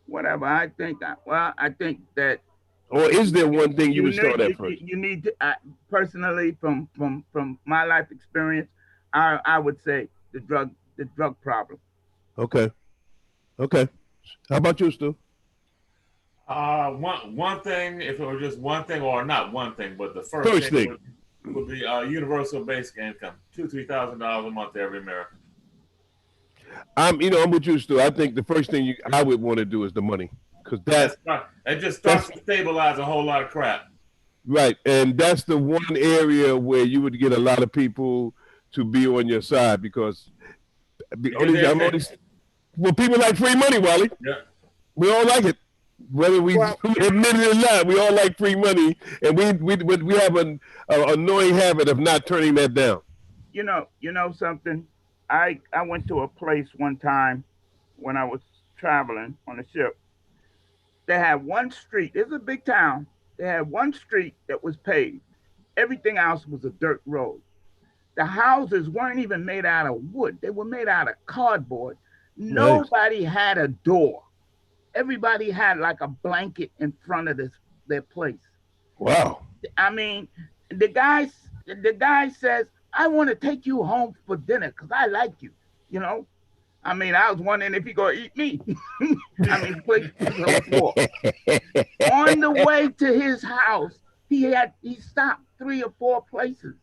Speaker 4: whatever. I think that
Speaker 2: Or is there one thing you
Speaker 4: you
Speaker 2: would
Speaker 4: need
Speaker 2: start at
Speaker 4: you,
Speaker 2: first?
Speaker 4: you need to personally from my life experience, I would say the drug problem.
Speaker 2: Okay. Okay. How about you, Stu?
Speaker 3: One thing, if it were just one thing, or not one thing, but the first
Speaker 2: First
Speaker 3: thing
Speaker 2: thing.
Speaker 3: would be universal basic income, $2,000-$3,000 a month to every American.
Speaker 2: I'm with you, Stu. I think the first thing I would want to do is the money, because
Speaker 3: It just starts to stabilize a whole lot of crap.
Speaker 2: right, and that's the one area where you would get a lot of people to be on your side because well, people like free money, Wally.
Speaker 3: Yeah.
Speaker 2: We all like it, whether we
Speaker 4: Well,
Speaker 2: admit it or not. We all like free money, and we have an annoying habit of not turning that down.
Speaker 4: you know something. I went to a place one time when I was traveling on a ship. They had one street. It's a big town. They had one street that was paved. Everything else was a dirt road. The houses weren't even made out of wood. They were made out of cardboard.
Speaker 2: Right.
Speaker 4: Nobody had a door. Everybody had like a blanket in front of their place.
Speaker 2: Wow.
Speaker 4: I mean, the guy says, "I want to take you home for dinner because I like you." You know, I mean, I was wondering if he gonna eat me. I mean, places so poor. On the way to his house, he stopped 3 or 4 places.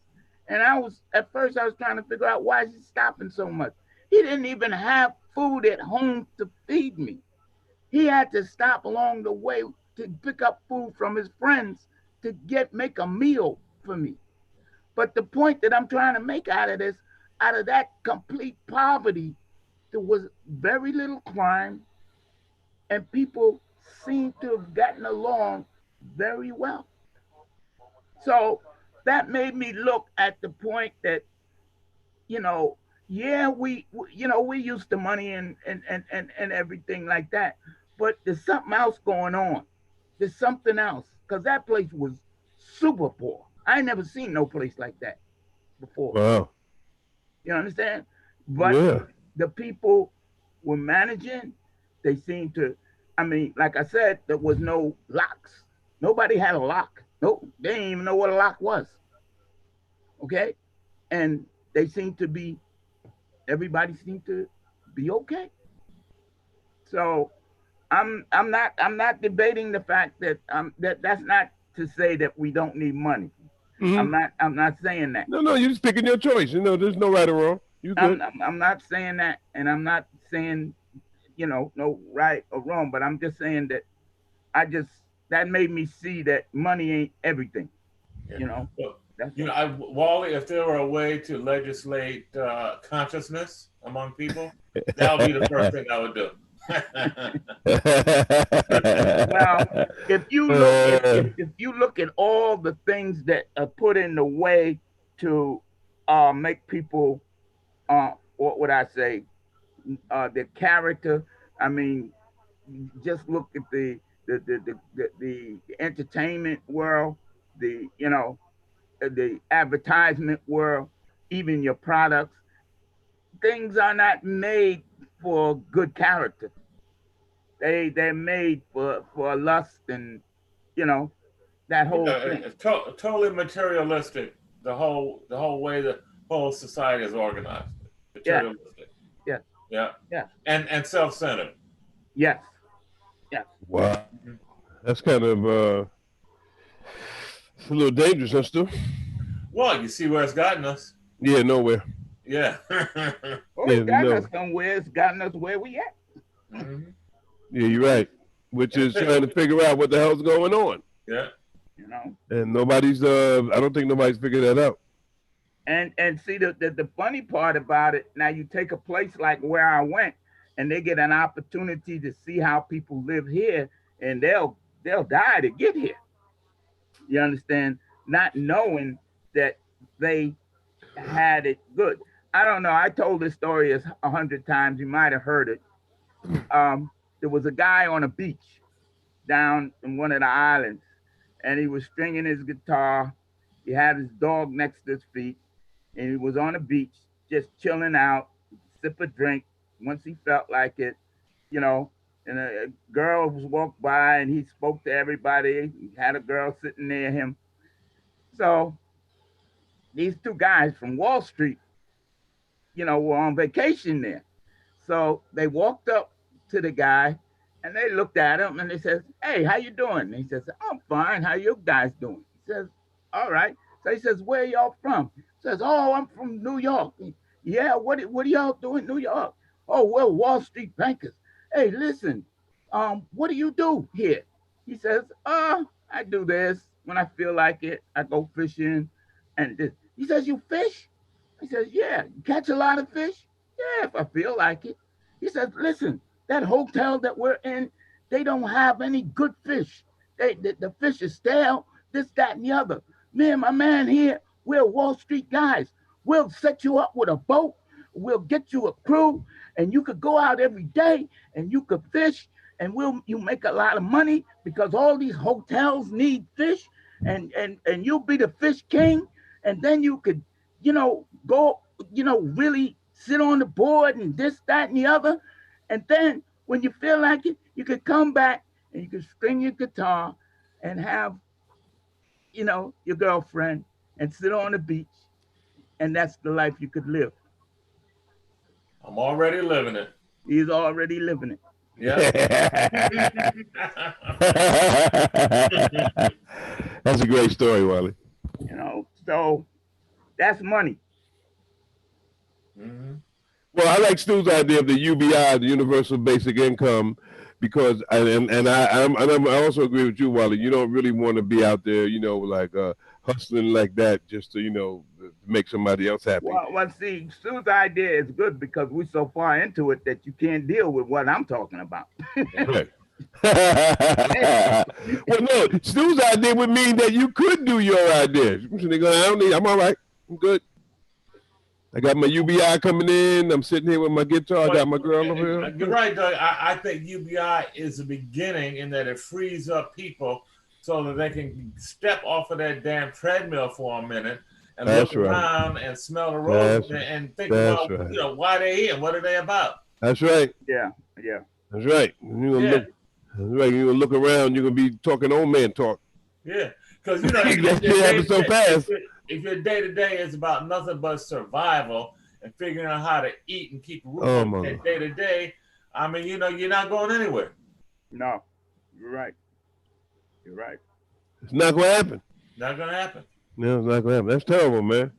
Speaker 4: And I was at first I was trying to figure out why is he stopping so much. He didn't even have food at home to feed me. He had to stop along the way to pick up food from his friends to get make a meal for me. But the point that I'm trying to make out of this, out of that complete poverty, there was very little crime, and people seem to have gotten along very well. So that made me look at the point that, you know, yeah, we used to money and everything like that, but there's something else going on. There's something else because that place was super poor. I ain't never seen no place like that before.
Speaker 2: Wow.
Speaker 4: You understand? But
Speaker 2: Yeah.
Speaker 4: the people were managing. They seemed to. I mean, like I said, there was no locks. Nobody had a lock. No, they didn't even know what a lock was. Okay, and they seemed to be. Everybody seemed to be okay. So I'm not debating the fact that that's not to say that we don't need money.
Speaker 2: Hmm.
Speaker 4: I'm not saying that.
Speaker 2: No, no, you're just picking your choice. You know, there's no right or wrong. You good.
Speaker 4: I'm not saying that, and I'm not saying no right or wrong, but I'm just saying that I just that made me see that money ain't everything.
Speaker 3: Yeah.
Speaker 4: You know,
Speaker 3: Well,
Speaker 4: that's all.
Speaker 3: Wally, if there were a way to legislate consciousness among people, that would be the first thing I would do.
Speaker 4: Well, if you look at all the things that are put in the way to make people what would I say their character. I mean, just look at the entertainment world, the advertisement world, even your products. Things are not made for good character. They're made for lust and you know that whole
Speaker 3: Yeah,
Speaker 4: thing.
Speaker 3: it's totally materialistic. The whole way the whole society is organized,
Speaker 4: Yeah,
Speaker 3: materialistic.
Speaker 4: yeah,
Speaker 3: Yeah,
Speaker 4: yeah,
Speaker 3: and self-centered.
Speaker 4: yes, yes.
Speaker 2: Wow.
Speaker 3: Mhm.
Speaker 2: That's kind of it's a little dangerous, huh, Stu?
Speaker 3: Well, you see where it's gotten us.
Speaker 2: Yeah, nowhere.
Speaker 3: Yeah.
Speaker 4: Well,
Speaker 2: Yeah,
Speaker 4: it's gotten us
Speaker 2: no.
Speaker 4: somewhere. It's gotten us where we at.
Speaker 3: Mhm.
Speaker 2: Yeah, you're right. Which is trying to figure out what the hell's going on.
Speaker 3: Yeah.
Speaker 4: You know.
Speaker 2: And nobody's I don't think nobody's figured that out.
Speaker 4: And see the funny part about it. Now you take a place like where I went, and they get an opportunity to see how people live here, and they'll die to get here. You understand? Not knowing that they had it good. I don't know. I told this story 100 times. You might have heard it. There was a guy on a beach down in one of the islands, and he was stringing his guitar. He had his dog next to his feet, and he was on the beach just chilling out, sip a drink once he felt like it, you know. And a girl was walked by, and he spoke to everybody. He had a girl sitting near him. So these 2 guys from Wall Street, were on vacation there. So they walked up to the guy and they looked at him and they said, "Hey, how you doing?" And he says, "I'm fine. How you guys doing?" He says, "All right." So he says, "Where y'all from?" He says, "Oh, I'm from New York." "Yeah, what do y'all do in New York?" "Oh, we're Wall Street bankers." "Hey, listen, what do you do here?" He says, I do this when I feel like it. I go fishing and this." He says, "You fish?" He says, "Yeah." "You catch a lot of fish?" "Yeah, if I feel like it." He says, "Listen, that hotel that we're in, they don't have any good fish. The fish is stale, this, that, and the other. Me and my man here, we're Wall Street guys. We'll set you up with a boat. We'll get you a crew, and you could go out every day and you could fish, and you make a lot of money because all these hotels need fish, and you'll be the fish king, and then you could, go, really sit on the board and this, that, and the other. And then when you feel like it, you could come back and you could string your guitar and have, your girlfriend and sit on the beach. And that's the life you could live."
Speaker 3: I'm already living it.
Speaker 4: He's already living it.
Speaker 3: Yeah.
Speaker 2: That's a great story, Wally.
Speaker 4: You know, so that's money.
Speaker 3: Mm-hmm.
Speaker 2: Well, I like Stu's idea of the UBI, the Universal Basic Income, because I also agree with you, Wally. You don't really want to be out there, like hustling like that just to make somebody else happy.
Speaker 4: Well, see, Sue's idea is good because we're so far into it that you can't deal with what I'm talking about.
Speaker 2: Right. Well, no, Stu's idea would mean that you could do your idea. I'm all right. I'm good. I got my UBI coming in. I'm sitting here with my guitar. I got my girl over here.
Speaker 3: You're right, Doug. I think UBI is the beginning in that it frees up people so that they can step off of that damn treadmill for a minute and look around and smell the roses and think about why they're here, what are they about.
Speaker 2: That's right.
Speaker 4: Yeah.
Speaker 2: That's right. That's right. You're gonna look around. You're gonna be talking old man talk.
Speaker 3: Yeah, because
Speaker 2: so fast.
Speaker 3: If your day to day is about nothing but survival and figuring out how to eat and keep a roof over your day to day, I mean, you're not going anywhere.
Speaker 4: No, you're right.
Speaker 2: It's not gonna happen.
Speaker 3: Not gonna happen.
Speaker 2: No, it's not gonna happen. That's terrible, man.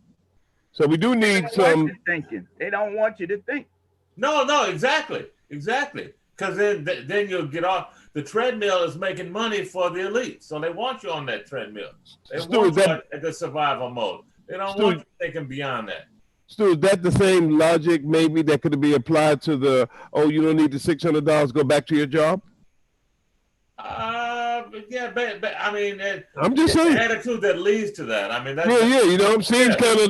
Speaker 2: So we do need some
Speaker 4: thinking. They don't want you to think.
Speaker 3: No, exactly. Because then you'll get off. The treadmill is making money for the elite, so they want you on that treadmill. They want you at the survival mode. They don't want you thinking beyond that.
Speaker 2: Stu, is that the same logic maybe that could be applied to you don't need the $600, go back to your job?
Speaker 3: Yeah, but I mean,
Speaker 2: I'm just saying
Speaker 3: the attitude that leads to that. I mean,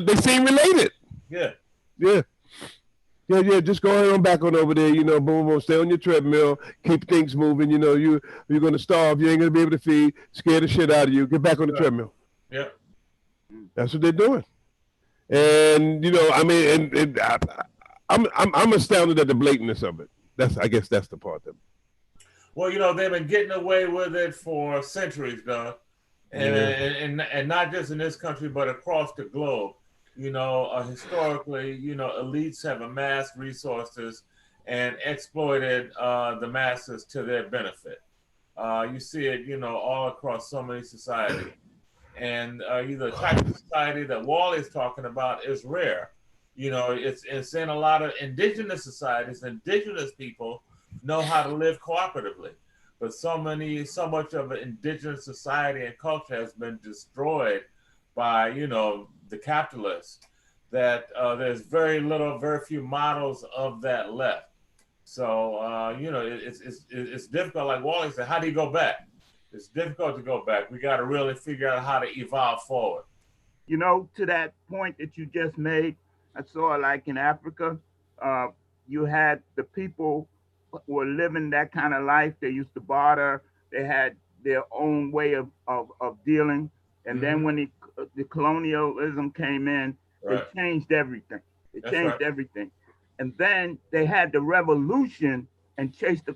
Speaker 2: they seem related. Yeah, just go ahead on back on over there, boom, stay on your treadmill, keep things moving, you're going to starve, you ain't going to be able to feed, scare the shit out of you, get back on the treadmill.
Speaker 3: Yeah.
Speaker 2: That's what they're doing. And, I'm astounded at the blatantness of it. I guess that's the part that.
Speaker 3: Well, they've been getting away with it for centuries, Doug. And not just in this country, but across the globe. Historically, elites have amassed resources and exploited the masses to their benefit. You see it, all across so many societies. And the type of society that Wally is talking about is rare. It's in a lot of indigenous societies. Indigenous people know how to live cooperatively. But so much of an indigenous society and culture has been destroyed by, the capitalists, that there's very few models of that left. So, it's difficult. Like Wally said, how do you go back? It's difficult to go back. We got to really figure out how to evolve forward.
Speaker 4: To that point that you just made, I saw like in Africa, you had the people were living that kind of life. They used to barter. They had their own way of dealing. And then when the colonialism came in, they changed everything. Everything. And then they had the revolution and chased the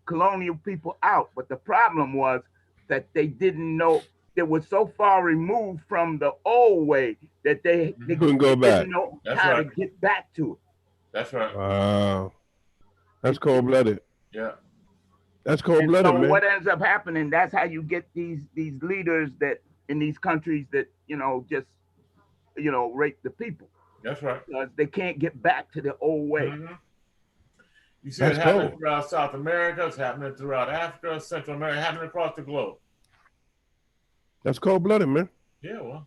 Speaker 4: colonial people out. But the problem was that they didn't know, they were so far removed from the old way that they
Speaker 2: couldn't go back.
Speaker 4: Didn't know how to get back to it.
Speaker 3: That's right.
Speaker 2: Wow. That's cold-blooded.
Speaker 3: Yeah.
Speaker 2: That's cold-blooded,
Speaker 4: so
Speaker 2: man.
Speaker 4: What ends up happening, that's how you get these leaders that in these countries that, just, rape the people.
Speaker 3: That's right.
Speaker 4: Because they can't get back to the old way.
Speaker 3: Mm-hmm. You see it happening throughout South America, it's happening throughout Africa, Central America, happening across the globe.
Speaker 2: That's cold-blooded, man.
Speaker 3: Yeah,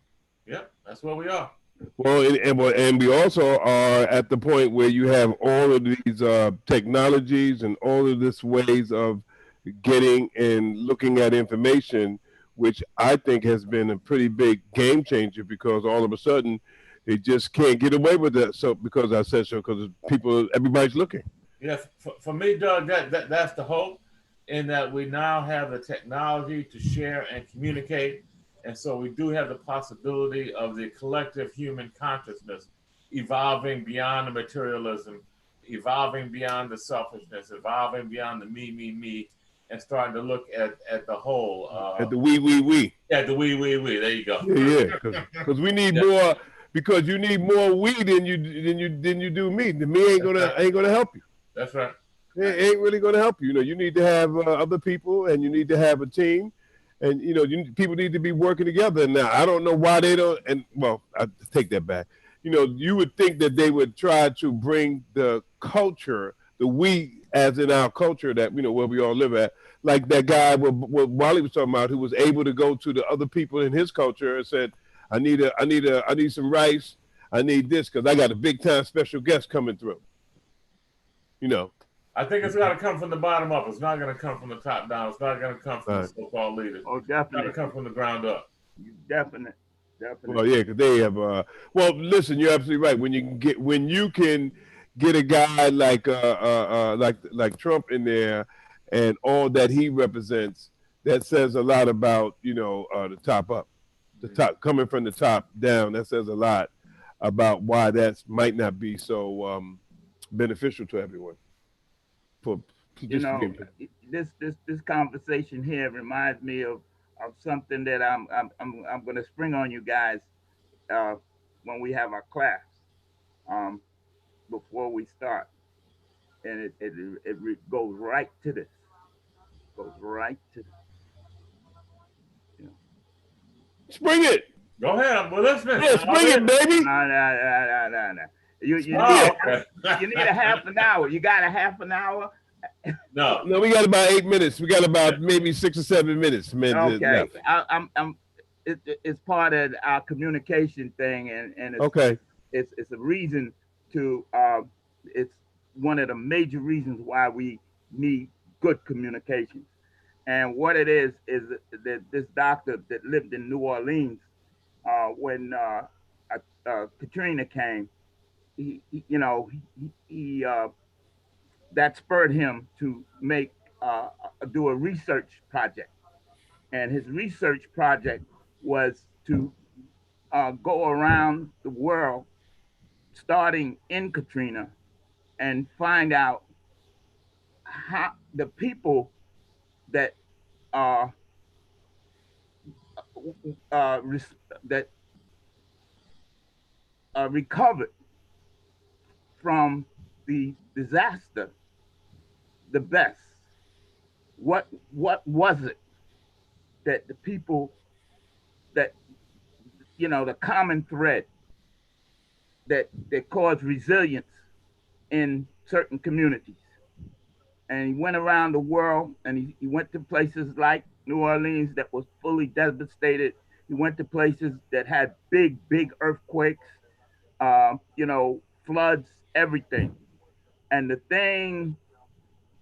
Speaker 3: that's where we are.
Speaker 2: Well, and we also are at the point where you have all of these technologies and all of these ways of getting and looking at information, which I think has been a pretty big game changer, because all of a sudden they just can't get away with that. So because I said so, because everybody's looking.
Speaker 3: Yeah, for me, Doug, that's the hope, in that we now have the technology to share and communicate. And so we do have the possibility of the collective human consciousness evolving beyond the materialism, evolving beyond the selfishness, evolving beyond the me, and starting to look at the whole.
Speaker 2: At the we.
Speaker 3: Yeah, the we. There you go.
Speaker 2: Yeah, because we need more. because you need more we than you do me. The me ain't gonna help you.
Speaker 3: That's right.
Speaker 2: It ain't really gonna help you. You know, you need to have other people, and you need to have a team, and you know, people need to be working together. Now, I don't know why they don't. And well, I take that back. You know, you would think that they would try to bring the culture, the we as in our culture that you know where we all live at, like that guy what Wally was talking about, who was able to go to the other people in his culture and said, I need some rice, I need this because I got a big time special guest coming through. You know.
Speaker 3: I think it's got to come from the bottom up. It's not going to come from the top down. It's not going to come from the so-called leaders.
Speaker 4: Oh, definitely.
Speaker 3: It's got to come from the ground up.
Speaker 4: Definitely.
Speaker 2: Well, yeah, because they have. Well, listen, you're absolutely right. When you can get a guy like Trump in there, and all that he represents, that says a lot about the top up, the top coming from the top down. That says a lot about why that might not be so beneficial to everyone.
Speaker 4: This conversation here reminds me of something that I'm going to spring on you guys when we have our class before we start, and it goes right to this. Goes right to this. You know.
Speaker 2: Spring it.
Speaker 3: Go ahead. Well, listening.
Speaker 2: Yeah, spring it, baby.
Speaker 4: No. You need a half an hour. You got a half an hour.
Speaker 3: No,
Speaker 2: we got about 8 minutes. We got about maybe 6 or 7 minutes.
Speaker 4: Okay, it's part of our communication thing, and it's,
Speaker 2: okay.
Speaker 4: It's a reason to. It's one of the major reasons why we need good communications. And what it is that this doctor that lived in New Orleans when Katrina came, he that spurred him to do a research project, and his research project was to go around the world, starting in Katrina, and find out how the people that are that recovered from the disaster the best. What was it that the people that the common thread that caused resilience in certain communities? And he went around the world, and he went to places like New Orleans that was fully devastated. He went to places that had big earthquakes, floods, everything. And the thing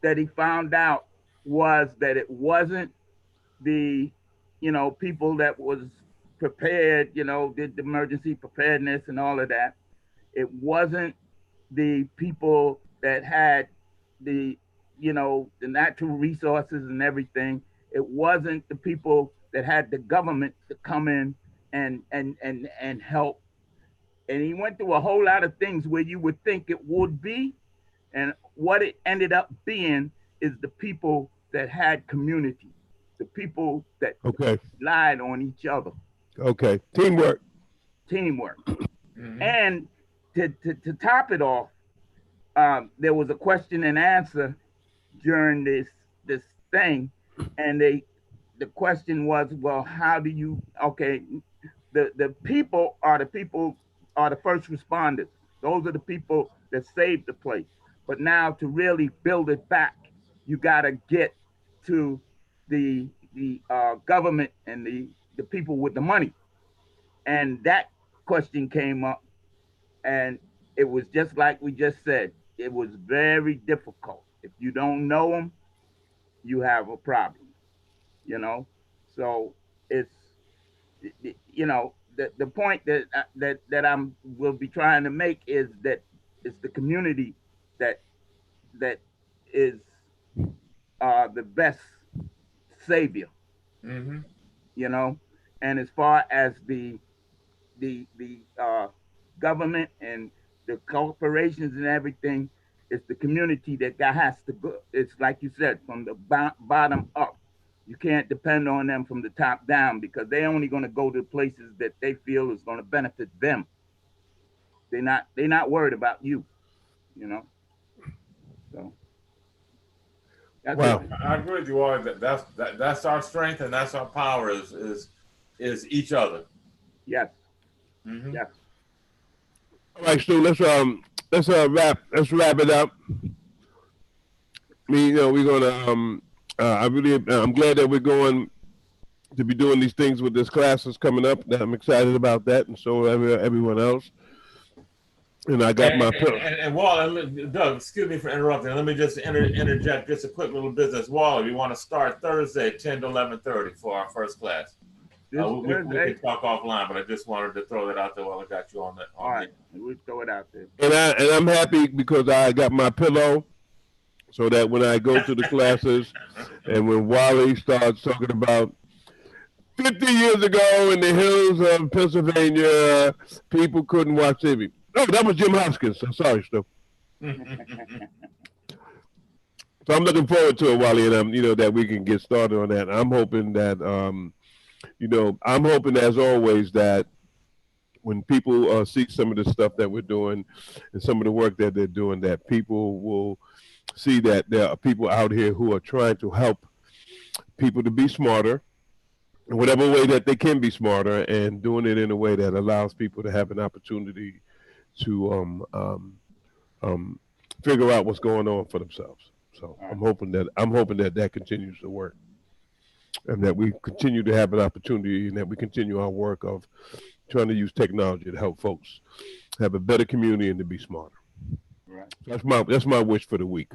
Speaker 4: that he found out was that it wasn't the people that was prepared, did the emergency preparedness and all of that. It wasn't the people that had the the natural resources and everything. It wasn't the people that had the government to come in and help. And he went through a whole lot of things where you would think it would be, and what it ended up being is the people that had community, the people that relied on each other.
Speaker 2: Okay, teamwork.
Speaker 4: Mm-hmm. And to top it off, there was a question and answer during this thing, and the question was, well, how do you? Okay, the people are the first responders. Those are the people that saved the place. But now to really build it back, you got to get to the government and the people with the money. And that question came up, and it was just like we just said. It was very difficult. If you don't know them, you have a problem. So it's the point that I'm will be trying to make is that it's the community that is the best savior.
Speaker 3: Mm-hmm.
Speaker 4: And as far as the government and the corporations and everything, it's the community that has to go. It's like you said, from the bottom up. You can't depend on them from the top down, because they're only going to go to places that they feel is going to benefit them. they're not worried about you, you know. So that's
Speaker 2: Wow.
Speaker 4: it.
Speaker 3: I agree with you all. That's our strength and that's our power is each other.
Speaker 4: Yes.
Speaker 3: Mm-hmm.
Speaker 4: Yes.
Speaker 2: All right, Stu. Let's wrap it up. We're gonna I'm glad that we're going to be doing these things with this classes coming up. That I'm excited about that, and so everyone else. And I got my
Speaker 3: and Wally, Doug, excuse me for interrupting. Let me just interject just a quick little business. Wally, we want to start Thursday, 10 to 11:30 for our first class. We can talk offline, but I just wanted to throw that out there while I got you on that.
Speaker 4: All right, we'll throw it out there.
Speaker 2: And I'm happy because I got my pillow, so that when I go to the classes, and when Wally starts talking about 50 years ago in the hills of Pennsylvania, people couldn't watch TV. No, that was Jim Hoskins. I'm sorry, Stu. So I'm looking forward to it, Wally, and that we can get started on that. I'm hoping that I'm hoping as always that when people see some of the stuff that we're doing and some of the work that they're doing, that people will see that there are people out here who are trying to help people to be smarter in whatever way that they can be smarter, and doing it in a way that allows people to have an opportunity to figure out what's going on for themselves. So I'm hoping that continues to work, and that we continue to have an opportunity, and that we continue our work of trying to use technology to help folks have a better community and to be smarter.
Speaker 4: Right.
Speaker 2: That's my wish for the week.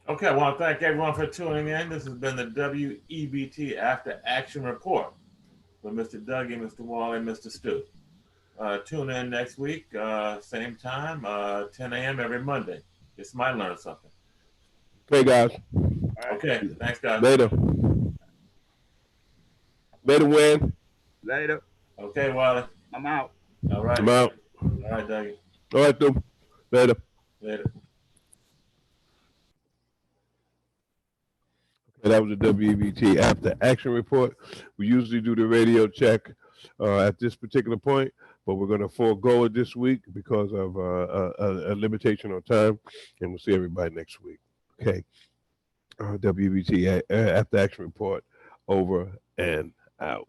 Speaker 3: Okay, I want to thank everyone for tuning in. This has been the WEBT After Action Report with Mr. Dougie, Mr. Wally, and Mr. Stu. Tune in next week, same time, 10 a.m. every Monday. Just might learn something.
Speaker 2: Okay, guys.
Speaker 3: Okay, thanks, guys.
Speaker 2: Later. Later, Wayne.
Speaker 4: Later.
Speaker 3: Okay, Wally.
Speaker 4: I'm out.
Speaker 3: All right.
Speaker 2: I'm out.
Speaker 3: All right, Dougie.
Speaker 2: All right, Stu. Later.
Speaker 3: Later.
Speaker 2: That was the WEBT After Action Report. We usually do the radio check at this particular point, but we're going to forego it this week because of a limitation on time, and we'll see everybody next week. Okay. WEBT After Action Report over and out.